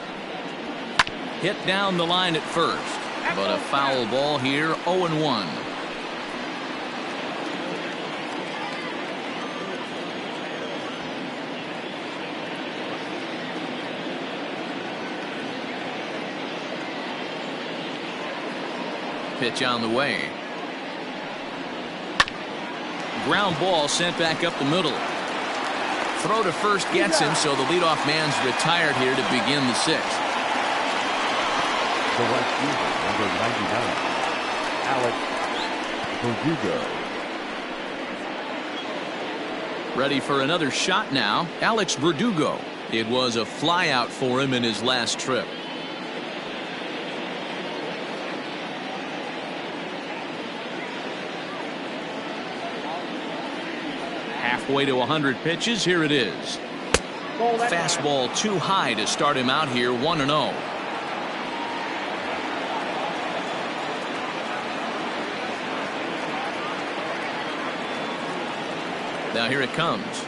[SPEAKER 1] Hit down the line at first. But a foul ball here, 0-1. Pitch on the way. Ground ball sent back up the middle. Throw to first gets him, so the leadoff man's retired here to begin the 6th.
[SPEAKER 3] The right fielder, number 99, Alex Verdugo.
[SPEAKER 1] Ready for another shot now, Alex Verdugo. It was a flyout for him in his last trip. Halfway to 100 pitches. Here it is. Fastball too high to start him out here 1-0. Now here it comes.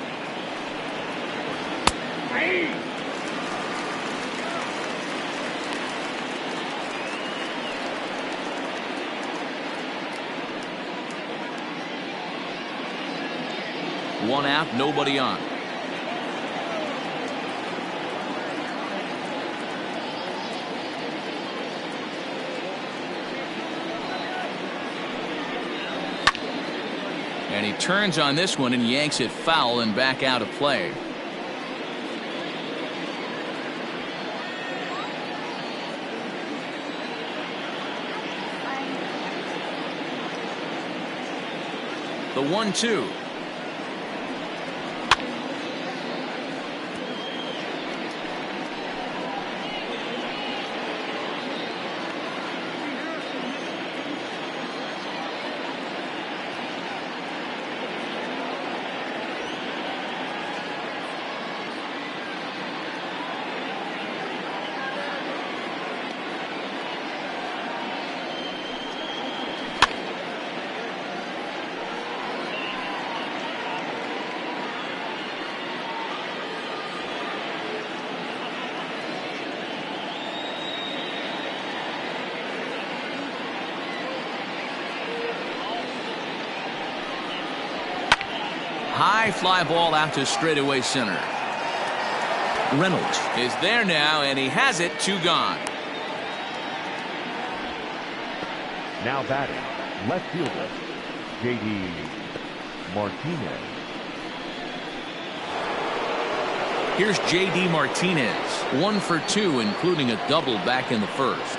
[SPEAKER 1] One out, nobody on. And he turns on this one and yanks it foul and back out of play. The 1-2. High fly ball out to straightaway center. Reynolds is there now, and he has it. 2 gone.
[SPEAKER 3] Now batting, left fielder, J.D. Martinez.
[SPEAKER 1] Here's J.D. Martinez. 1 for 2, including a double back in the first.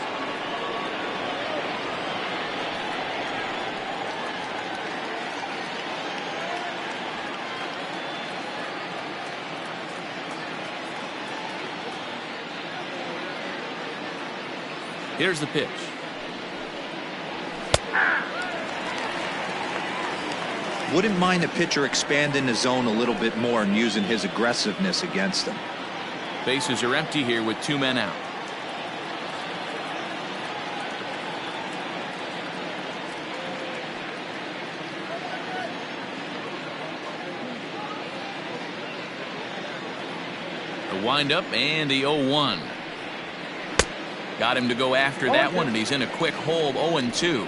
[SPEAKER 1] Here's the pitch.
[SPEAKER 4] Wouldn't mind the pitcher expanding the zone a little bit more and using his aggressiveness against them.
[SPEAKER 1] Bases are empty here with 2 men out. The windup and the 0-1. Got him to go after that one, and he's in a quick hole. 0-2.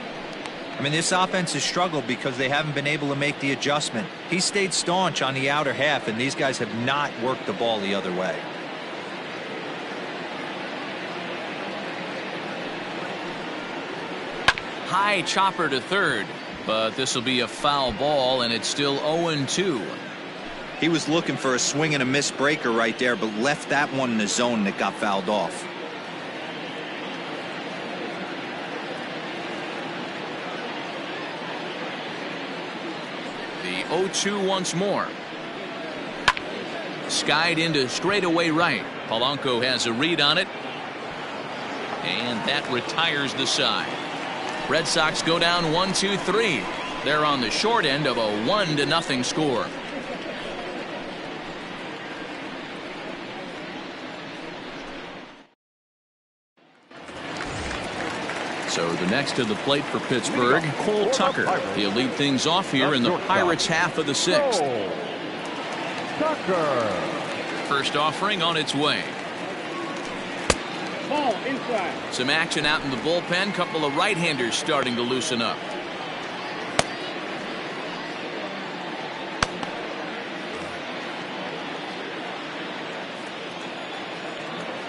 [SPEAKER 4] I mean, this offense has struggled because they haven't been able to make the adjustment. He stayed staunch on the outer half, and these guys have not worked the ball the other way.
[SPEAKER 1] High chopper to third, but this will be a foul ball, and it's still 0-2.
[SPEAKER 4] He was looking for a swing and a miss breaker right there, but left that one in the zone that got fouled off.
[SPEAKER 1] The 0-2 once more. Skied into straightaway right. Polanco has a read on it, and that retires the side. Red Sox go down 1-2-3. They're on the short end of a 1-0 score. So the next to the plate for Pittsburgh, Cole Tucker. He'll lead things off here in the Pirates' half of the 6th.
[SPEAKER 3] Tucker.
[SPEAKER 1] First offering on its way.
[SPEAKER 5] Ball inside.
[SPEAKER 1] Some action out in the bullpen. Couple of right-handers starting to loosen up.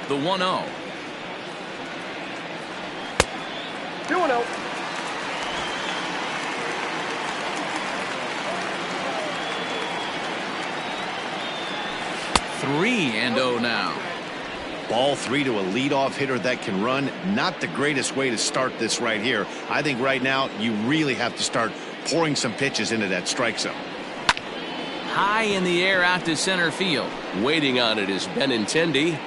[SPEAKER 1] The 1-0.
[SPEAKER 5] 2-0.
[SPEAKER 1] Three and 0 now.
[SPEAKER 2] Ball 3 to a leadoff hitter that can run. Not the greatest way to start this right here. I think right now you really have to start pouring some pitches into that strike zone.
[SPEAKER 1] High in the air out to center field. Waiting on it is Benintendi.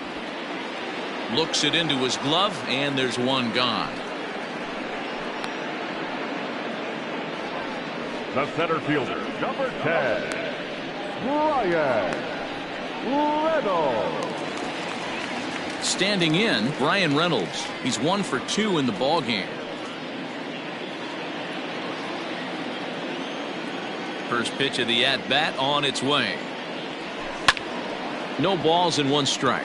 [SPEAKER 1] Looks it into his glove, and there's one gone.
[SPEAKER 3] The center fielder, number 10, Brian Reynolds.
[SPEAKER 1] Standing in, Brian Reynolds. He's 1 for 2 in the ballgame. First pitch of the at-bat on its way. No balls and 1 strike.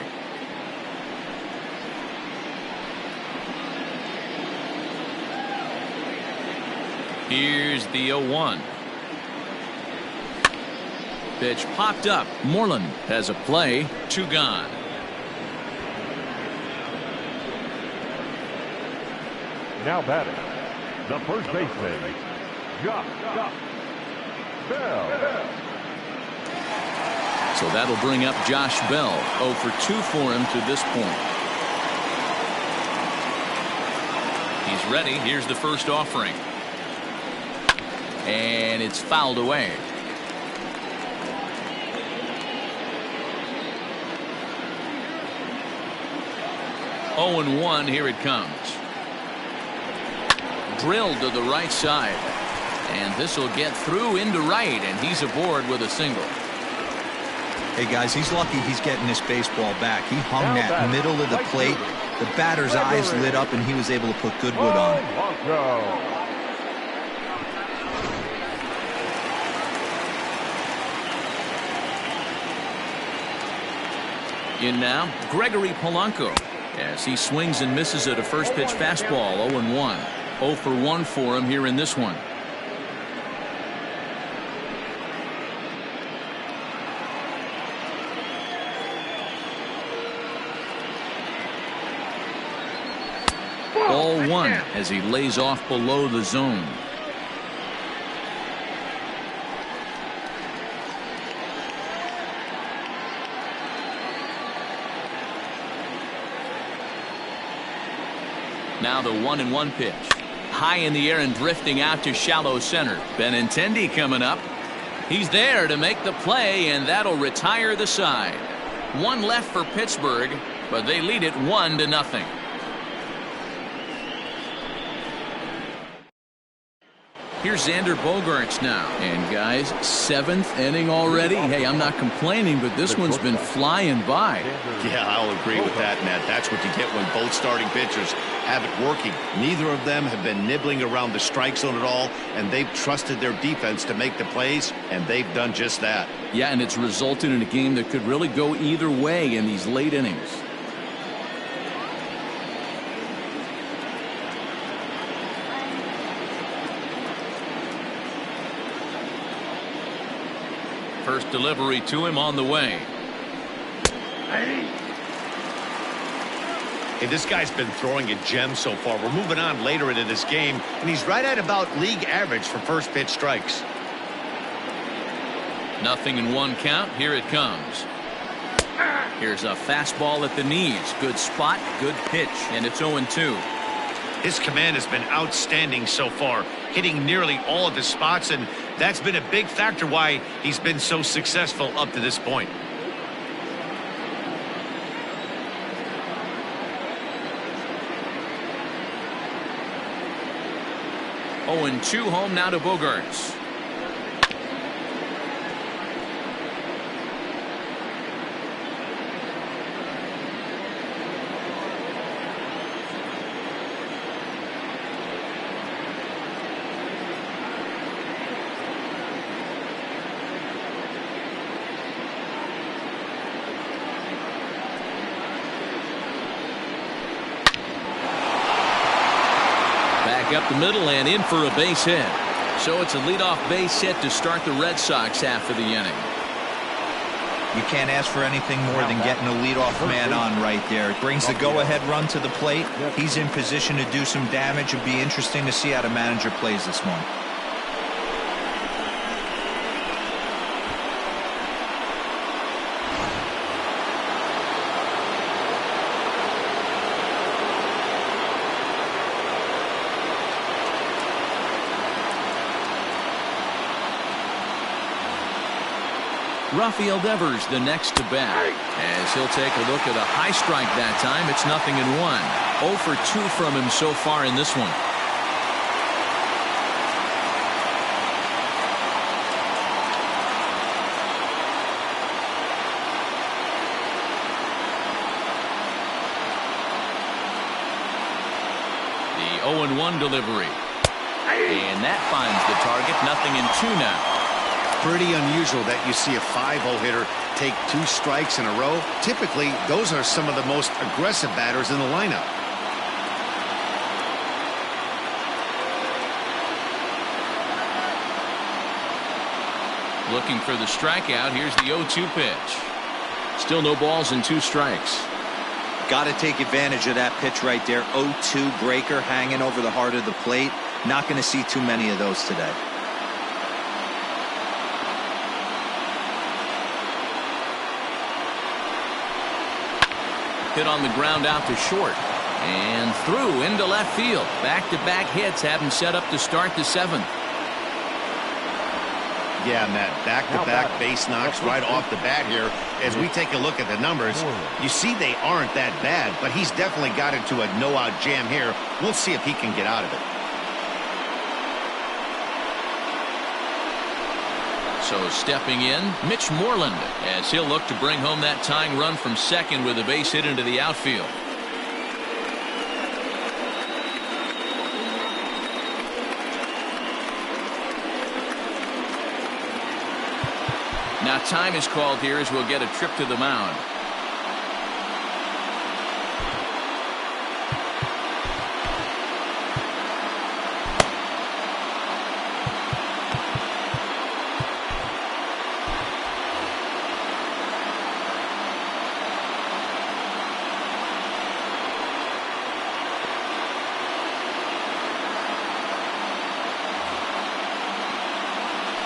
[SPEAKER 1] Here's the 0-1. Pitch popped up. Moreland has a play. 2 gone.
[SPEAKER 3] Now batting, the first baseman, Josh Bell.
[SPEAKER 1] So that'll bring up Josh Bell. 0 for 2 for him to this point. He's ready. Here's the first offering. And it's fouled away. Oh and 1. Here it comes. Drilled to the right side. And this will get through into right, and he's aboard with a single.
[SPEAKER 4] Hey guys, he's lucky he's getting this baseball back. He hung that middle of the plate. The batter's eyes lit up, and he was able to put good wood on it.
[SPEAKER 1] In now, Gregory Polanco, as he swings and misses at a first pitch fastball. 0-1. 0 for 1 for him here in this one. Ball 1 as he lays off below the zone. Now the 1-1 pitch. High in the air and drifting out to shallow center. Benintendi coming up. He's there to make the play, and that'll retire the side. 1 left for Pittsburgh, but they lead it 1-0. Here's Xander Bogaerts now. And guys, 7th inning already. Hey, I'm not complaining, but this one's been flying by.
[SPEAKER 2] Yeah, I'll agree with that, Matt. That's what you get when both starting pitchers have it working. Neither of them have been nibbling around the strike zone at all, and they've trusted their defense to make the plays, and they've done just that.
[SPEAKER 1] Yeah, and it's resulted in a game that could really go either way in these late innings. First delivery to him on the way.
[SPEAKER 2] Hey, this guy's been throwing a gem so far. We're moving on later into this game, and he's right at about league average for first pitch strikes.
[SPEAKER 1] 0-1 count. Here it comes. Here's a fastball at the knees. Good spot, good pitch, and it's 0-2.
[SPEAKER 2] His command has been outstanding so far, hitting nearly all of his spots, and that's been a big factor why he's been so successful up to this point.
[SPEAKER 1] Oh, and 2 home now to Bogaerts. Up the middle and in for a base hit. So it's a leadoff base hit to start the Red Sox half of the inning.
[SPEAKER 4] You can't ask for anything more than getting a leadoff man on right there. It brings the go-ahead run to the plate. He's in position to do some damage. It'd be interesting to see how the manager plays this one.
[SPEAKER 1] Rafael Devers the next to bat, as he'll take a look at a high strike that time. It's 0-1. 0 for 2 from him so far in this one. The 0-1 delivery. And that finds the target. 0-2 now.
[SPEAKER 2] Pretty unusual that you see a 5-0 hitter take 2 strikes in a row. Typically, those are some of the most aggressive batters in the lineup.
[SPEAKER 1] Looking for the strikeout. Here's the 0-2 pitch. Still no balls and 2 strikes.
[SPEAKER 4] Got to take advantage of that pitch right there. 0-2 breaker hanging over the heart of the plate. Not going to see too many of those today.
[SPEAKER 1] Hit on the ground out to short. And through into left field. Back-to-back hits have him set up to start the 7th.
[SPEAKER 2] Yeah, and that back-to-back base knocks right off the bat here. As we take a look at the numbers, you see they aren't that bad, but he's definitely got into a no-out jam here. We'll see if he can get out of it.
[SPEAKER 1] So stepping in, Mitch Moreland, as he'll look to bring home that tying run from second with a base hit into the outfield. Now time is called here as we'll get a trip to the mound.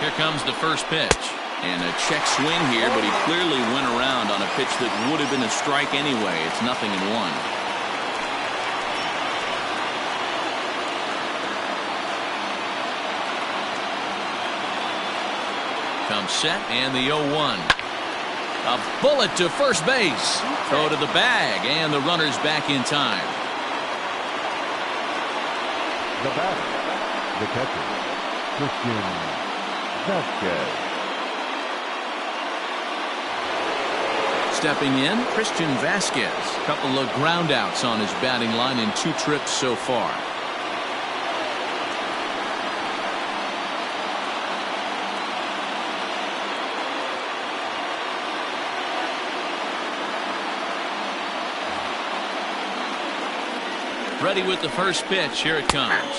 [SPEAKER 1] Here comes the first pitch. And a check swing here, but he clearly went around on a pitch that would have been a strike anyway. It's 0-1. Comes set, and the 0-1. A bullet to first base. Throw to the bag, and the runner's back in time.
[SPEAKER 3] The batter, the catcher, Christian Vasquez.
[SPEAKER 1] Stepping in, Christian Vasquez. Couple of ground outs on his batting line in 2 trips so far. Ready with the first pitch. Here it comes.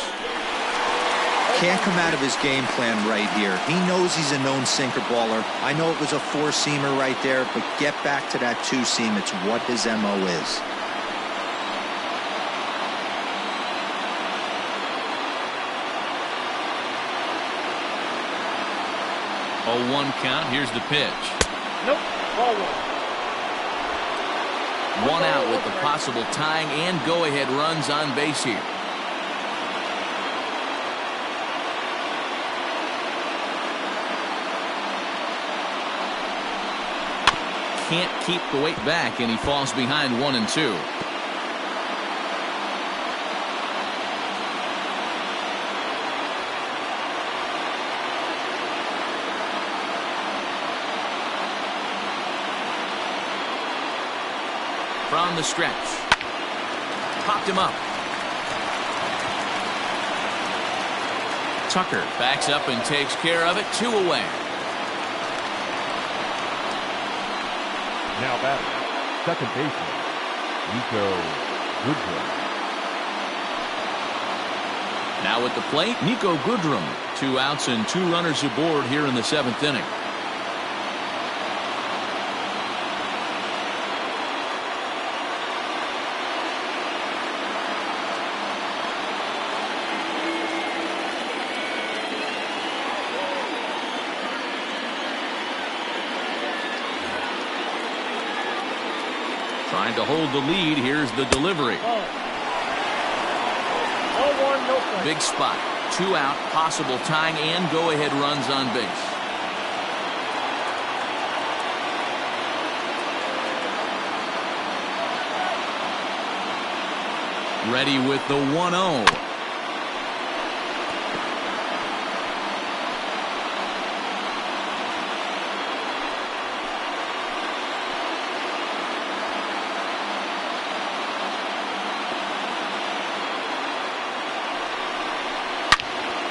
[SPEAKER 4] Can't come out of his game plan right here. He knows he's a known sinker baller. I know it was a 4-seamer right there, but get back to that 2-seam. It's what his MO is.
[SPEAKER 1] 0-1 count. Here's the pitch.
[SPEAKER 5] Nope. Ball 1.
[SPEAKER 1] 1 out with the possible tying and go-ahead runs on base here. Can't keep the weight back, and he falls behind 1 and 2. From the stretch. Popped him up. Tucker backs up and takes care of it. 2 away.
[SPEAKER 3] Now batting, second baseman, Nico Goodrum.
[SPEAKER 1] Now at the plate, Nico Goodrum. 2 outs and 2 runners aboard here in the 7th inning. Trying to hold the lead. Here's the delivery.
[SPEAKER 5] 0-1, no strike.
[SPEAKER 1] Big spot. 2 out, possible tying and go-ahead runs on base. Ready with the 1-0.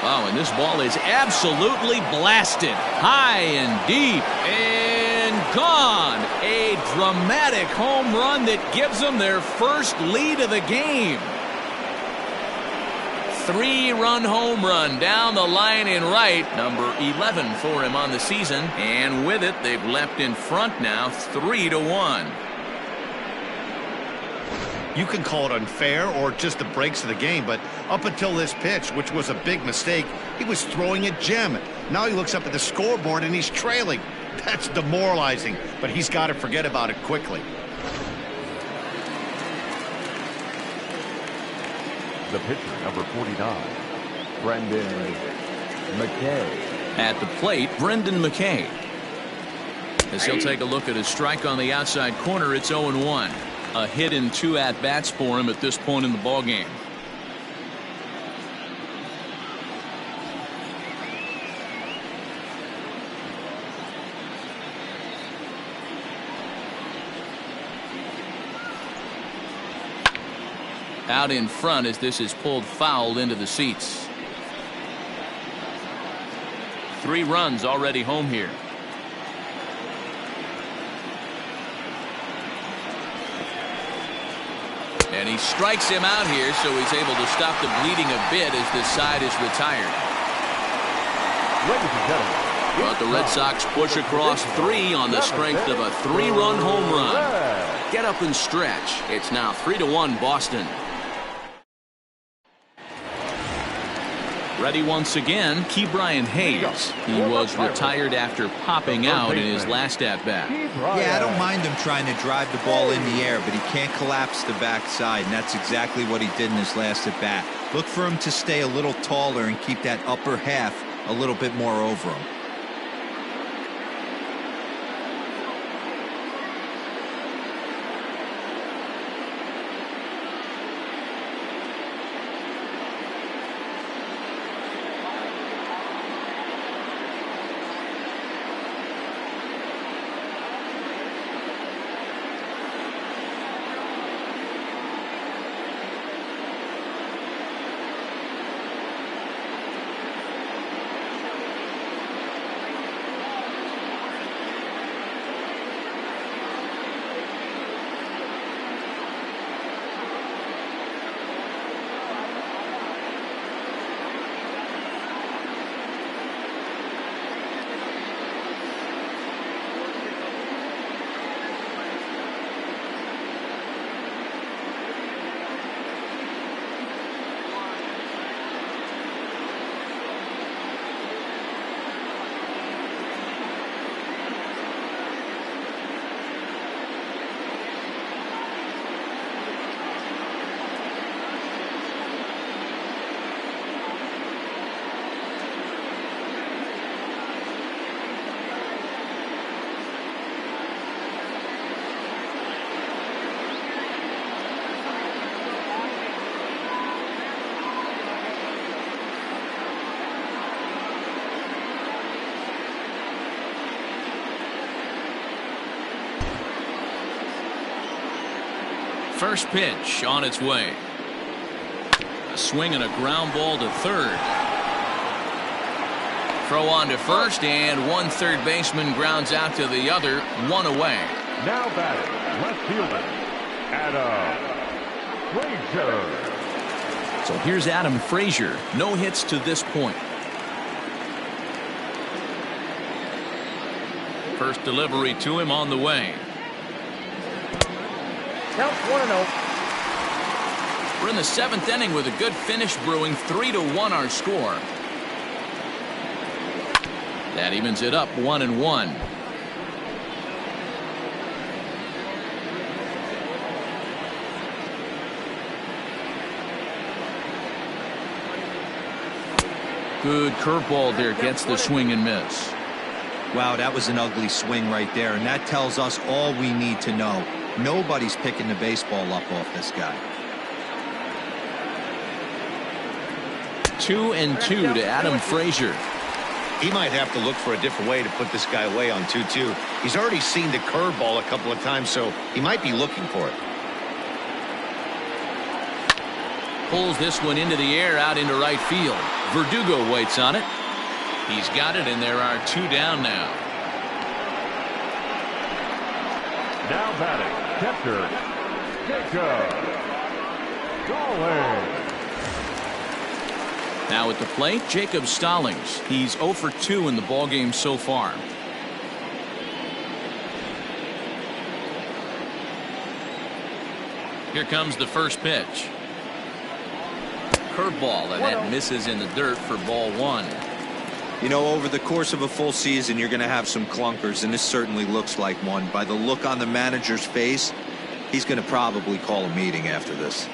[SPEAKER 1] Oh, and this ball is absolutely blasted. High and deep and gone. A dramatic home run that gives them their first lead of the game. 3-run home run down the line in right. Number 11 for him on the season. And with it, they've leapt in front now 3-1.
[SPEAKER 2] You can call it unfair or just the breaks of the game, but up until this pitch, which was a big mistake, he was throwing a gem. Now he looks up at the scoreboard and he's trailing. That's demoralizing, but he's got to forget about it quickly.
[SPEAKER 3] The pitcher, number 49, Brendan McKay.
[SPEAKER 1] At the plate, Brendan McKay. As he'll take a look at a strike on the outside corner, it's 0-1. A hit in 2 at-bats for him at this point in the ballgame. Out in front as this is pulled foul into the seats. 3 runs already home here. And he strikes him out here, so he's able to stop the bleeding a bit as this side is retired.
[SPEAKER 3] Ladies and gentlemen,
[SPEAKER 1] But the Red Sox push across 3 on the strength of a 3-run home run. Get up and stretch. It's now 3-1 Boston. Ready once again, Ke'Bryan Hayes. He was retired after popping out in his last at-bat.
[SPEAKER 4] Yeah, I don't mind him trying to drive the ball in the air, but he can't collapse the backside, and that's exactly what he did in his last at-bat. Look for him to stay a little taller and keep that upper half a little bit more over him.
[SPEAKER 1] First pitch on its way. A swing and a ground ball to third. Throw on to first, and one third baseman grounds out to the other, 1 away.
[SPEAKER 3] Now batting, left fielder, Adam Frazier.
[SPEAKER 1] So here's Adam Frazier. No hits to this point. First delivery to him on the way.
[SPEAKER 5] Count 1-0.
[SPEAKER 1] We're in the 7th inning with a good finish brewing. 3-1 our score. That evens it up 1-1. Good curveball there, gets the swing and miss.
[SPEAKER 4] Wow, that was an ugly swing right there, and that tells us all we need to know. Nobody's picking the baseball up off this guy.
[SPEAKER 1] 2-2 to Adam Frazier.
[SPEAKER 2] He might have to look for a different way to put this guy away on 2-2. He's already seen the curveball a couple of times, so he might be looking for it.
[SPEAKER 1] Pulls this one into the air out into right field. Verdugo waits on it. He's got it, and there are 2 down now.
[SPEAKER 3] Now batting, catcher, Jacob Stallings.
[SPEAKER 1] Now at the plate, Jacob Stallings. He's 0 for 2 in the ballgame so far. Here comes the first pitch. Curveball, and that misses in the dirt for ball 1.
[SPEAKER 4] You know, over the course of a full season, you're going to have some clunkers, and this certainly looks like one. By the look on the manager's face, he's going to probably call a meeting after this.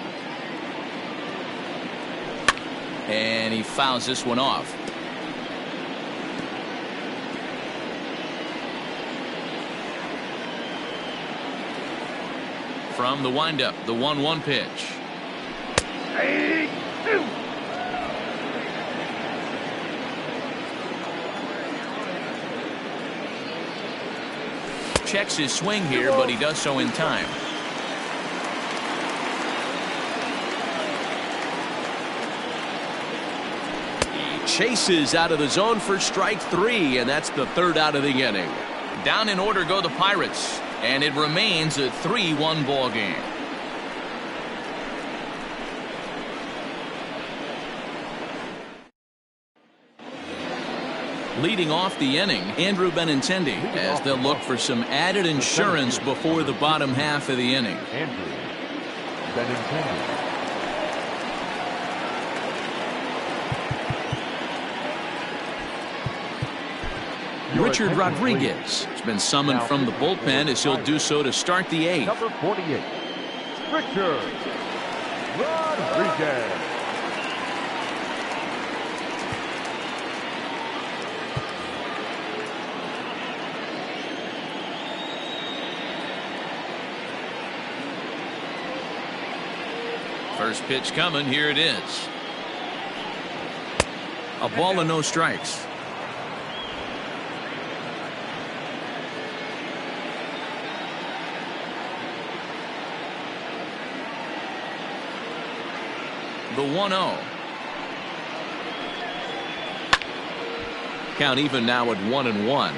[SPEAKER 1] And he fouls this one off. From the windup, the 1-1 pitch. Checks his swing here, but he does so in time. He chases out of the zone for strike 3, and that's the 3rd out of the inning. Down in order go the Pirates, and it remains a 3-1 ball game. Leading off the inning, Andrew Benintendi, as they'll look for some added insurance before the bottom half of the inning.
[SPEAKER 3] Andrew Benintendi.
[SPEAKER 1] Richard Rodriguez has been summoned from the bullpen as he'll do so to start the 8th.
[SPEAKER 3] Number 48, Richard Rodriguez.
[SPEAKER 1] First pitch coming. Here it is. A ball and no strikes. The 1-0. Count even now at 1-1.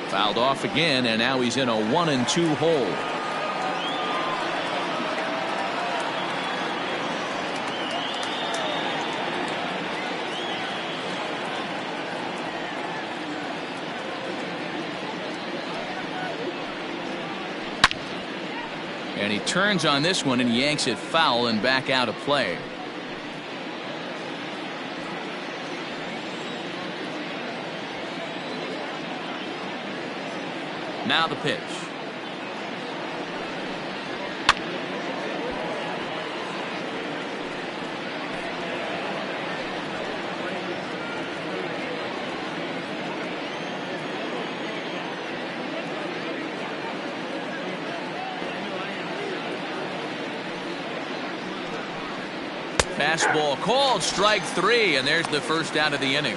[SPEAKER 1] Fouled off again, and now he's in a 1-2 hole. And he turns on this one and yanks it foul and back out of play. Now the pitch. Fastball called, strike 3, and there's the first out of the inning.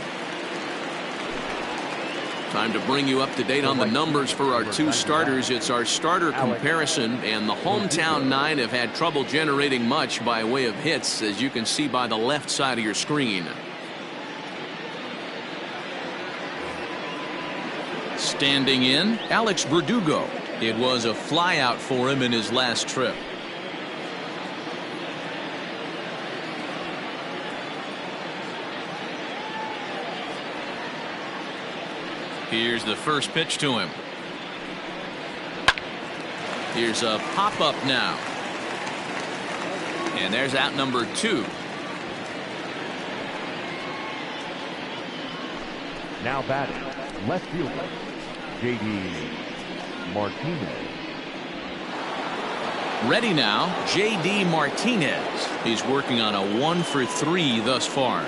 [SPEAKER 1] Time to bring you up to date on the numbers for our 2 starters. It's our starter comparison, and the hometown 9 have had trouble generating much by way of hits, as you can see by the left side of your screen. Standing in, Alex Verdugo. It was a flyout for him in his last trip. Here's the first pitch to him. Here's a pop-up now. And there's out number 2.
[SPEAKER 3] Now batting, left fielder, J.D. Martinez.
[SPEAKER 1] Ready now, J.D. Martinez. He's working on a 1-for-3 thus far.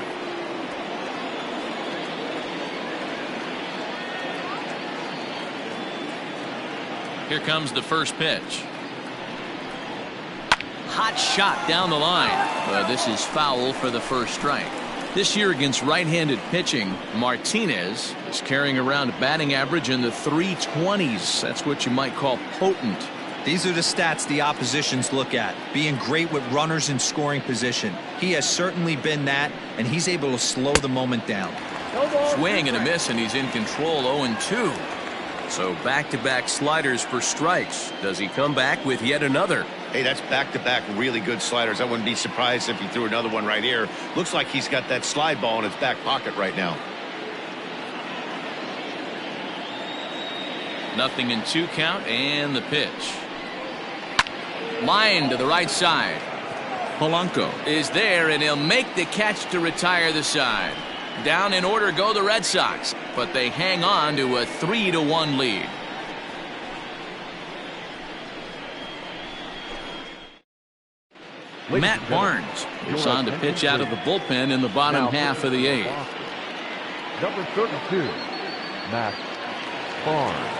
[SPEAKER 1] Here comes the first pitch. Hot shot down the line, but this is foul for the first strike. This year against right-handed pitching, Martinez is carrying around a batting average in the 320s. That's what you might call potent.
[SPEAKER 4] These are the stats the oppositions look at. Being great with runners in scoring position. He has certainly been that, and he's able to slow the moment down.
[SPEAKER 1] Swing and a miss, and he's in control. 0-2. So back-to-back sliders for strikes. Does he come back with yet another?
[SPEAKER 2] Hey, that's back-to-back really good sliders. I wouldn't be surprised if he threw another one right here. Looks like he's got that slide ball in his back pocket right now.
[SPEAKER 1] 0-2 count, and the pitch. Line to the right side. Polanco is there, and he'll make the catch to retire the side. Down in order go the Red Sox, but they hang on to a 3-1 lead. Matt Barnes is on to pitch out of the bullpen in the bottom half of the 8th.
[SPEAKER 3] Number 32, Matt Barnes.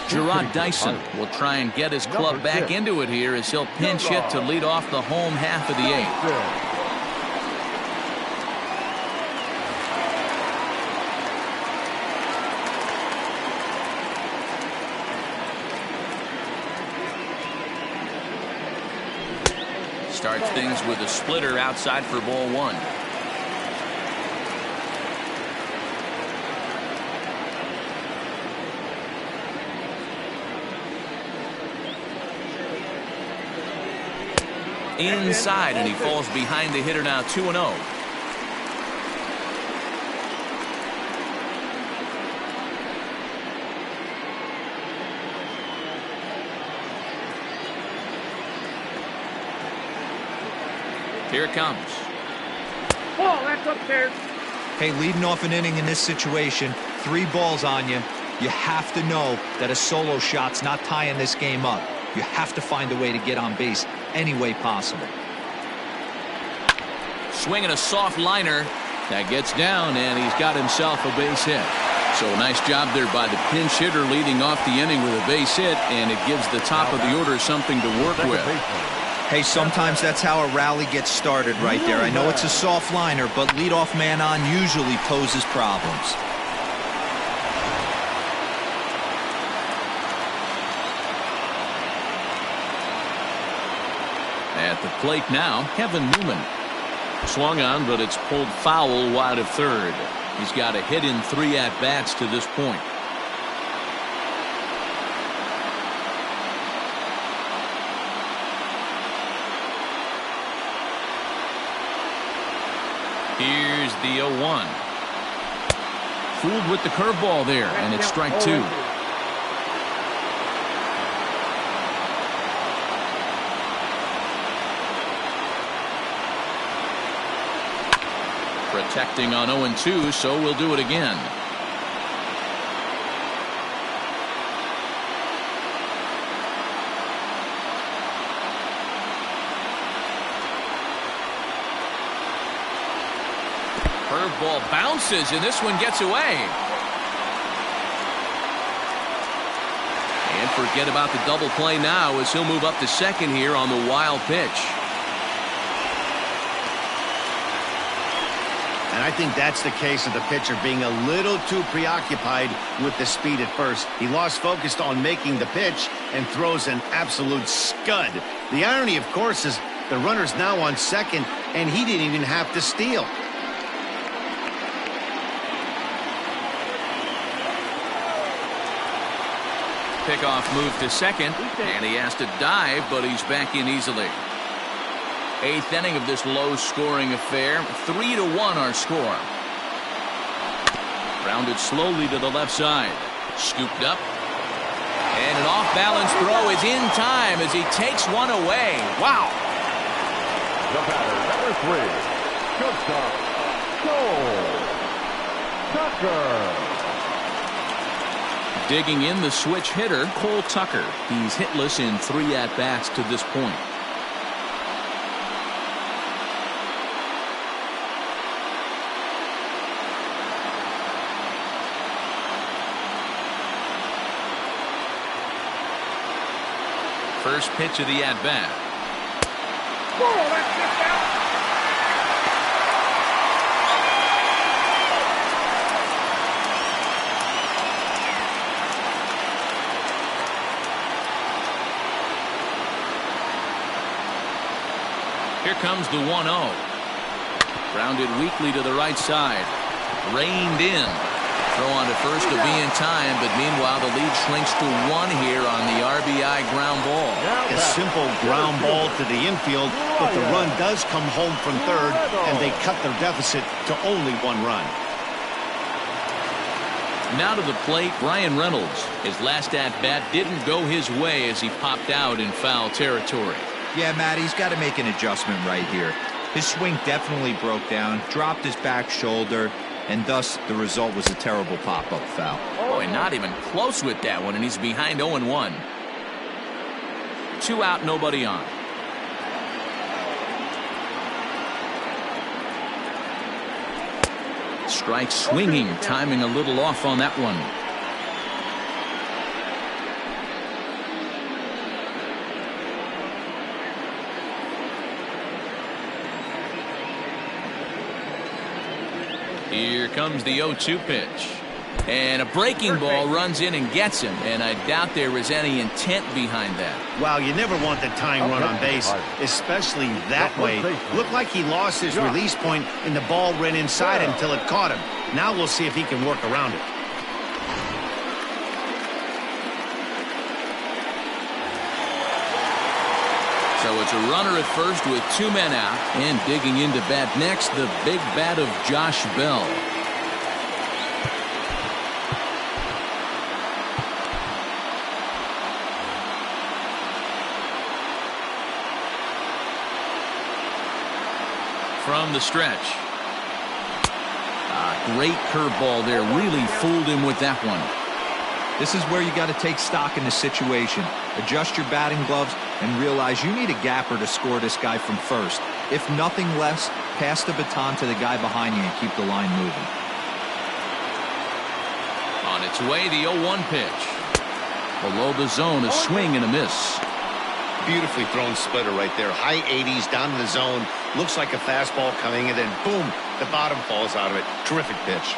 [SPEAKER 1] Gerard Dyson will try and get his club back into it here as he'll pinch hit to lead off the home half of the 8th. Starts things with a splitter outside for ball 1. Inside, and he falls behind the hitter now. 2-0. Here it comes.
[SPEAKER 5] Ball, that's upstairs.
[SPEAKER 4] Hey, leading off an inning in this situation, 3 balls on you. You have to know that a solo shot's not tying this game up. You have to find a way to get on base any way possible.
[SPEAKER 1] Swinging a soft liner that gets down, and he's got himself a base hit. So nice job there by the pinch hitter leading off the inning with a base hit, and it gives the top of the order something to work with.
[SPEAKER 4] Hey, sometimes that's how a rally gets started right there. I know it's a soft liner, but leadoff man on usually poses problems.
[SPEAKER 1] At the plate now, Kevin Newman. Swung on, but it's pulled foul wide of third. He's got a hit in 3 at-bats to this point. Here's the 0-1. Fooled with the curveball there, and it's strike 2. Protecting on 0-2, so we'll do it again. Curveball bounces, and this one gets away. And forget about the double play now as he'll move up to second here on the wild pitch.
[SPEAKER 2] And I think that's the case of the pitcher being a little too preoccupied with the speed at first. He lost focus on making the pitch and throws an absolute scud. The irony, of course, is the runner's now on second, and he didn't even have to steal.
[SPEAKER 1] Pickoff move to second, and he has to dive, but he's back in easily. 8th inning of this low-scoring affair. 3-1 our score. Rounded slowly to the left side. Scooped up. And an off-balance throw is in time as he takes one away. Wow.
[SPEAKER 3] The batter, number 3, shortstop, Cole. Tucker.
[SPEAKER 1] Digging in, the switch hitter, Cole Tucker. He's hitless in 3 at-bats to this point. First pitch of the at-bat.
[SPEAKER 5] Whoa, that's just out.
[SPEAKER 1] Here comes the 1-0. Grounded weakly to the right side. Reined in. Throw on to first to be in time, but meanwhile the lead shrinks to 1 here on the RBI ground ball.
[SPEAKER 2] A simple ground ball to the infield, but the run does come home from third, and they cut their deficit to only 1 run.
[SPEAKER 1] Now to the plate, Brian Reynolds. His last at-bat didn't go his way as he popped out in foul territory.
[SPEAKER 4] Yeah, Matt, he's got to make an adjustment right here. His swing definitely broke down, dropped his back shoulder, and thus the result was a terrible pop-up foul.
[SPEAKER 1] Boy, not even close with that one, and he's behind 0-1. 2 out, nobody on. Strike swinging, timing a little off on that one. Here comes the 0-2 pitch. And a breaking ball runs in and gets him. And I doubt there was any intent behind that.
[SPEAKER 2] Wow, you never want the tying run on base, especially that way. Looked like he lost his release point and the ball ran inside until it caught him. Now we'll see if he can work around it.
[SPEAKER 1] So it's a runner at first with 2 men out, and digging into bat next, the big bat of Josh Bell. From the stretch. Great curveball there, really fooled him with that one.
[SPEAKER 4] This is where you got to take stock in the situation. Adjust your batting gloves and realize you need a gapper to score this guy from first. If nothing less, pass the baton to the guy behind you and keep the line moving.
[SPEAKER 1] On its way, the 0-1 pitch. Below the zone, a swing and a miss.
[SPEAKER 2] Beautifully thrown splitter right there. High 80s down to the zone. Looks like a fastball coming, and then boom, the bottom falls out of it. Terrific pitch.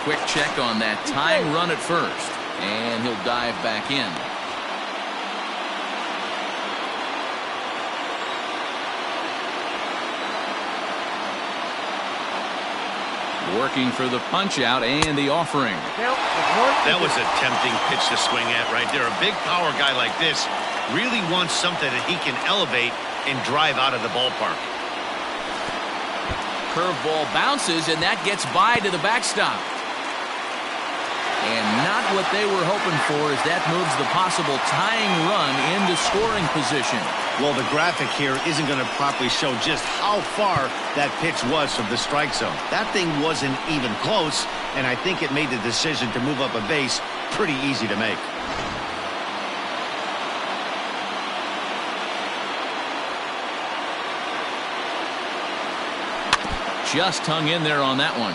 [SPEAKER 1] Quick check on that tying run at first, and he'll dive back in. Working for the punch out and the offering.
[SPEAKER 2] That was a tempting pitch to swing at right there. A big power guy like this really wants something that he can elevate and drive out of the ballpark.
[SPEAKER 1] Curveball bounces, and that gets by to the backstop. And not what they were hoping for, as that moves the possible tying run into scoring position.
[SPEAKER 2] Well, the graphic here isn't going to properly show just how far that pitch was from the strike zone. That thing wasn't even close, and I think it made the decision to move up a base pretty easy to make.
[SPEAKER 1] Just hung in there on that one.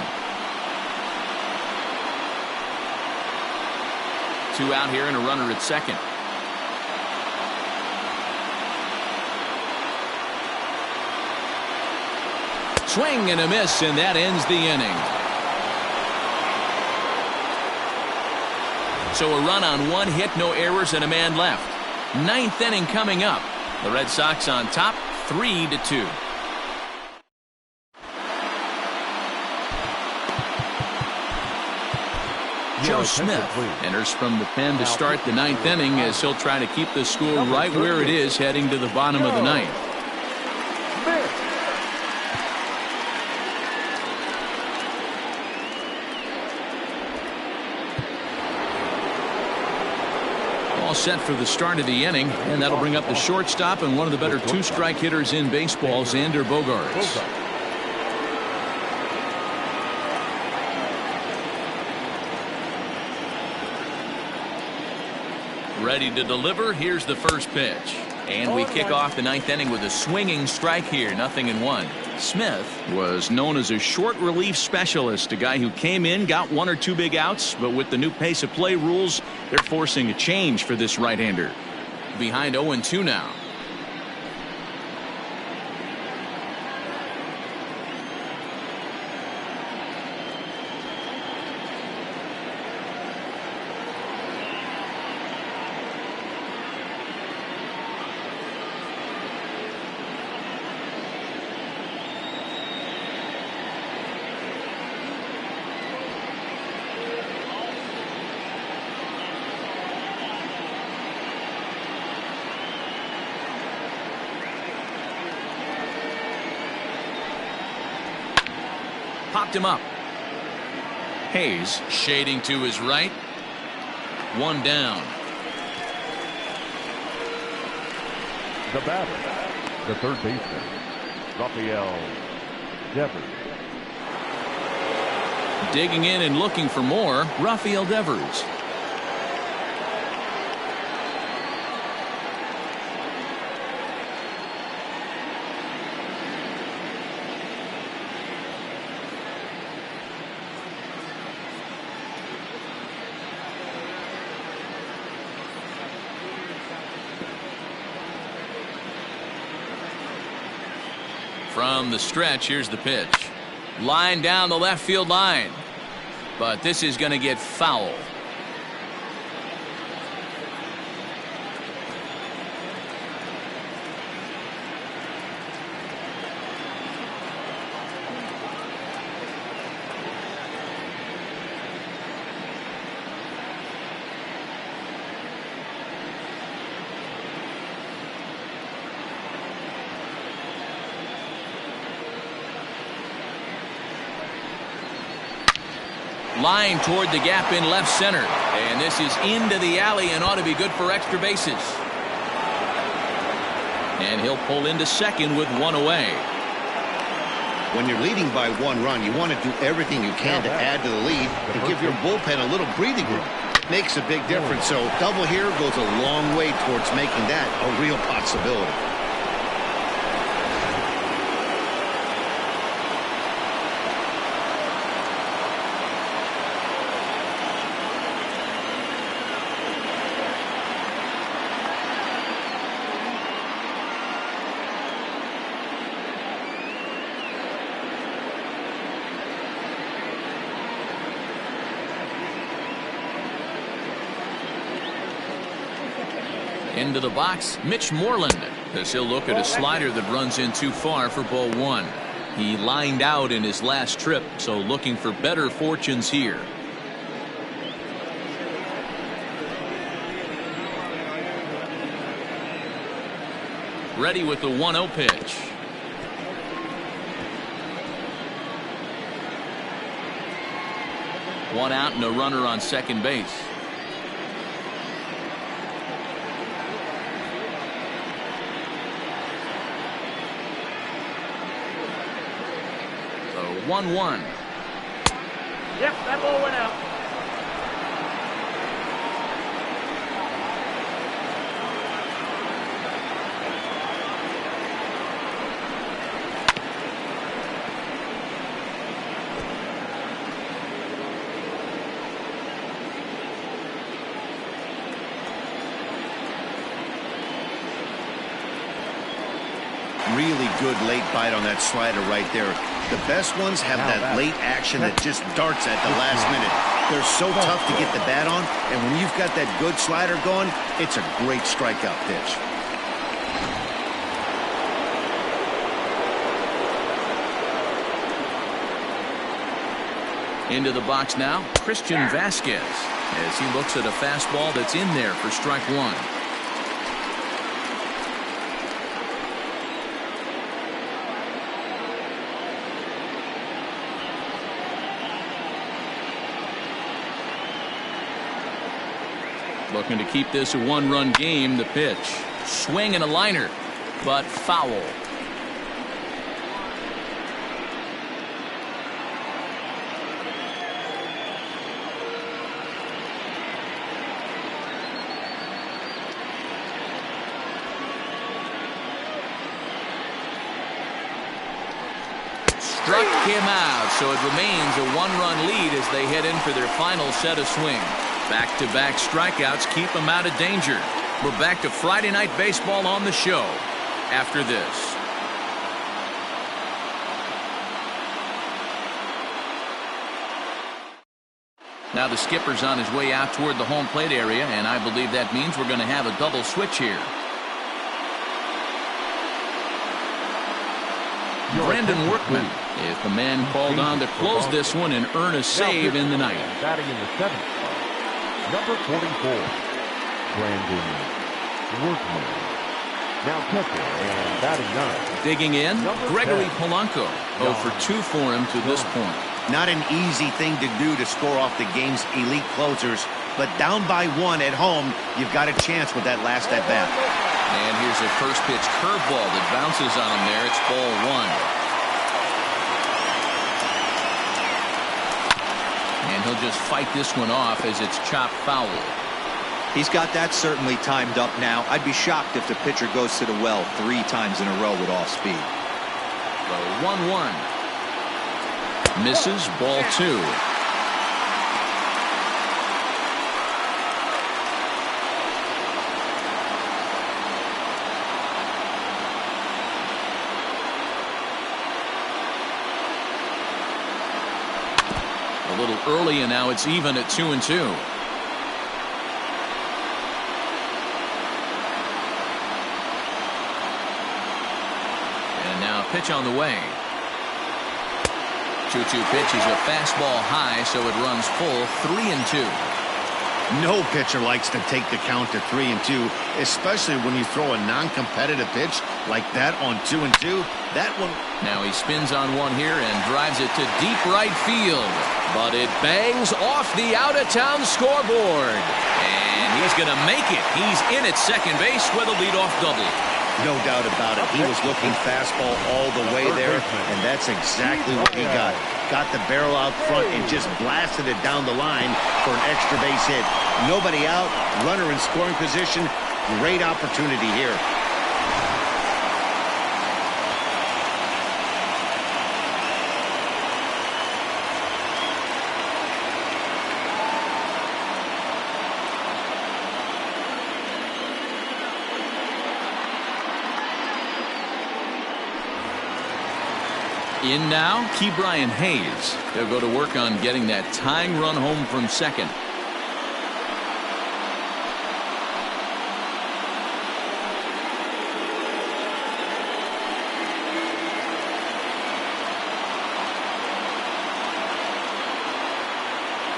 [SPEAKER 1] 2 out here and a runner at second. Swing and a miss, and that ends the inning. So a run on 1 hit, no errors, and a man left. 9th inning coming up. The Red Sox on top, 3-2. Joe Smith enters from the pen to start the 9th inning, as he'll try to keep the score right where it is heading to the bottom of the 9th. All set for the start of the inning, and that'll bring up the shortstop and one of the better two-strike hitters in baseball, Xander Bogaerts. Ready to deliver. Here's the first pitch. And we kick off the ninth inning with a swinging strike here. 0-1. Smith was known as a short relief specialist, a guy who came in, got one or two big outs, but with the new pace of play rules, they're forcing a change for this right-hander. Behind 0-2 now. Popped him up. Hayes shading to his right. One down.
[SPEAKER 3] The batter, the third baseman, Rafael Devers.
[SPEAKER 1] Digging in and looking for more, Rafael Devers. From the stretch, here's the pitch. Line down the left field line. But this is going to get foul. Line toward the gap in left center. And this is into the alley and ought to be good for extra bases. And he'll pull into second with one away.
[SPEAKER 2] When you're leading by 1 run, you want to do everything you can to add to the lead and give your bullpen a little breathing room. It makes a big difference. So double here goes a long way towards making that a real possibility.
[SPEAKER 1] Into the box, Mitch Moreland, as he'll look at a slider that runs in too far for ball one. He lined out in his last trip, so looking for better fortunes here. Ready with the 1-0 pitch. One out and a runner on second base. So 1-1.
[SPEAKER 5] Yep, that ball went out.
[SPEAKER 2] Really good late bite on that slider right there. The best ones have that late action that just darts at the last minute. They're so tough to get the bat on, and when you've got that good slider going, it's a great strikeout pitch.
[SPEAKER 1] Into the box now, Christian Vasquez, as he looks at a fastball that's in there for strike one. Looking to keep this a one-run game. The pitch. Swing and a liner, but foul. Struck him out, so it remains a one-run lead as they head in for their final set of swings. Back-to-back strikeouts keep them out of danger. We're back to Friday Night Baseball on the show after this. Now the skipper's on his way out toward the home plate area, and I believe that means we're going to have a double switch here. Brendan Workman is the man called on to close this one and earn a save in the ninth.
[SPEAKER 3] Batting in the seventh spot, number 44, Brandon Workman. Now catcher and batting ninth.
[SPEAKER 1] Digging in, Gregory Polanco. 0 for 2 for him to this point.
[SPEAKER 2] Not an easy thing to do to score off the game's elite closers, but down by 1 at home, you've got a chance with that last at bat.
[SPEAKER 1] And here's a first pitch curveball that bounces on him there. It's ball 1. And he'll just fight this one off as it's chopped foul.
[SPEAKER 4] He's got that certainly timed up now. I'd be shocked if the pitcher goes to the well 3 times in a row with off speed.
[SPEAKER 1] So 1-1. Misses, ball 2. A little early, and now it's even at 2-2. And now a pitch on the way. 2-2 pitch is a fastball high, so it runs full. 3-2.
[SPEAKER 2] No pitcher likes to take the count to 3-2, especially when you throw a non-competitive pitch like that on 2-2. That one.
[SPEAKER 1] Now he spins on one here and drives it to deep right field, but it bangs off the out-of-town scoreboard, and he's going to make it. He's in at second base with a leadoff double.
[SPEAKER 2] No doubt about it. He was looking fastball all the way there, and that's exactly what he got. Got the barrel out front and just blasted it down the line for an extra base hit. Nobody out, runner in scoring position. Great opportunity here.
[SPEAKER 1] In now, Ke'Bryan Hayes. They'll go to work on getting that tying run home from second.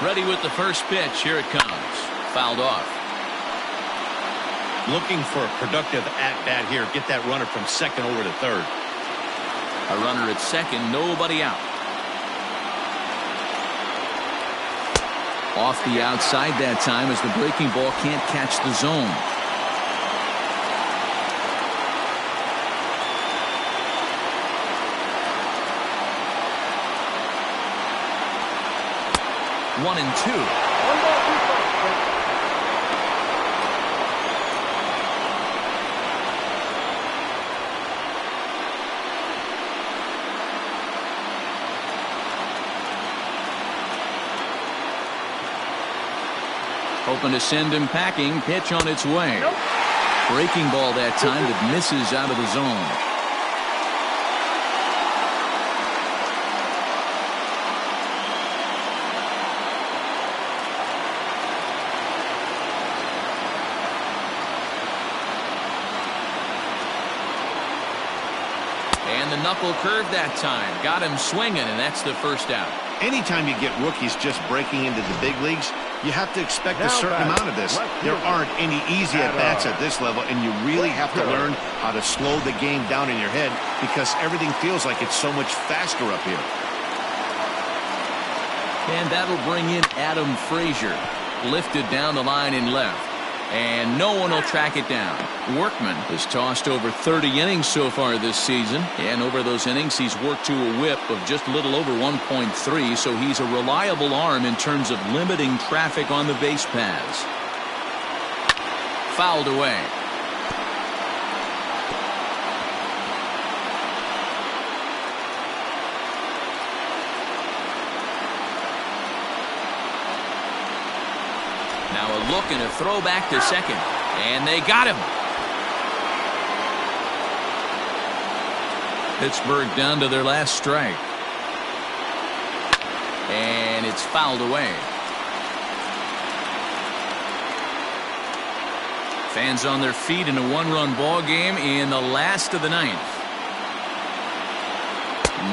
[SPEAKER 1] Ready with the first pitch. Here it comes. Fouled off.
[SPEAKER 2] Looking for a productive at-bat here. Get that runner from second over to third.
[SPEAKER 1] A runner at second, nobody out. Off the outside that time as the breaking ball can't catch the zone. One and two. Hoping to send him packing. Pitch on its way. Nope. Breaking ball that time that misses out of the zone. And the knuckle curve that time. Got him swinging, and that's the first out.
[SPEAKER 2] Anytime you get rookies just breaking into the big leagues, you have to expect a certain amount of this. There aren't any easy at-bats at this level, and you really have to learn how to slow the game down in your head because everything feels like it's so much faster up here.
[SPEAKER 1] And that'll bring in Adam Frazier. Lifted down the line in left. And no one will track it down. Workman has tossed over 30 innings so far this season. And over those innings, he's worked to a whip of just a little over 1.3. So he's a reliable arm in terms of limiting traffic on the base paths. Fouled away. Now a look and a throw back to second. And they got him. Pittsburgh down to their last strike. And it's fouled away. Fans on their feet in a one-run ball game in the last of the ninth.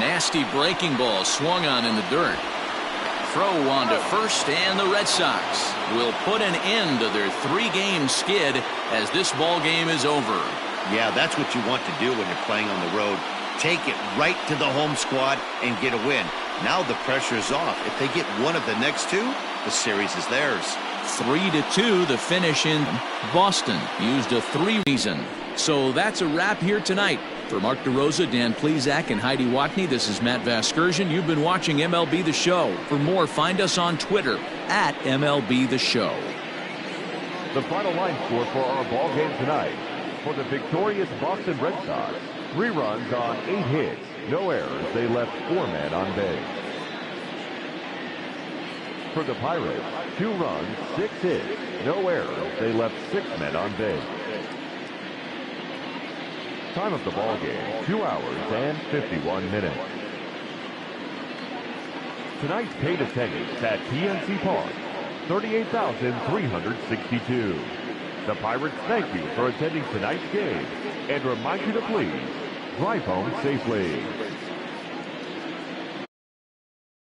[SPEAKER 1] Nasty breaking ball swung on in the dirt. Throw on to first, and the Red Sox will put an end to their three-game skid as this ball game is over.
[SPEAKER 2] Yeah, that's what you want to do when you're playing on the road. Take it right to the home squad and get a win. Now the pressure is off. If they get one of the next two, the series is theirs.
[SPEAKER 1] 3-2 the finish in Boston. Used a 3-reason. So that's a wrap here tonight. For Mark DeRosa, Dan Plesac, and Heidi Watney, this is Matt Vasgersian. You've been watching MLB The Show. For more, find us on Twitter at MLB The Show.
[SPEAKER 3] The final line score for our ball game tonight. For the victorious Boston Red Sox, 3 runs on 8 hits, no errors. They left 4 men on base. For the Pirates, 2 runs, 6 hits, no errors. They left 6 men on base. Time of the ball game, 2 hours and 51 minutes. Tonight's paid attendance at PNC Park, 38,362. The Pirates thank you for attending tonight's game and remind you to please drive home safely.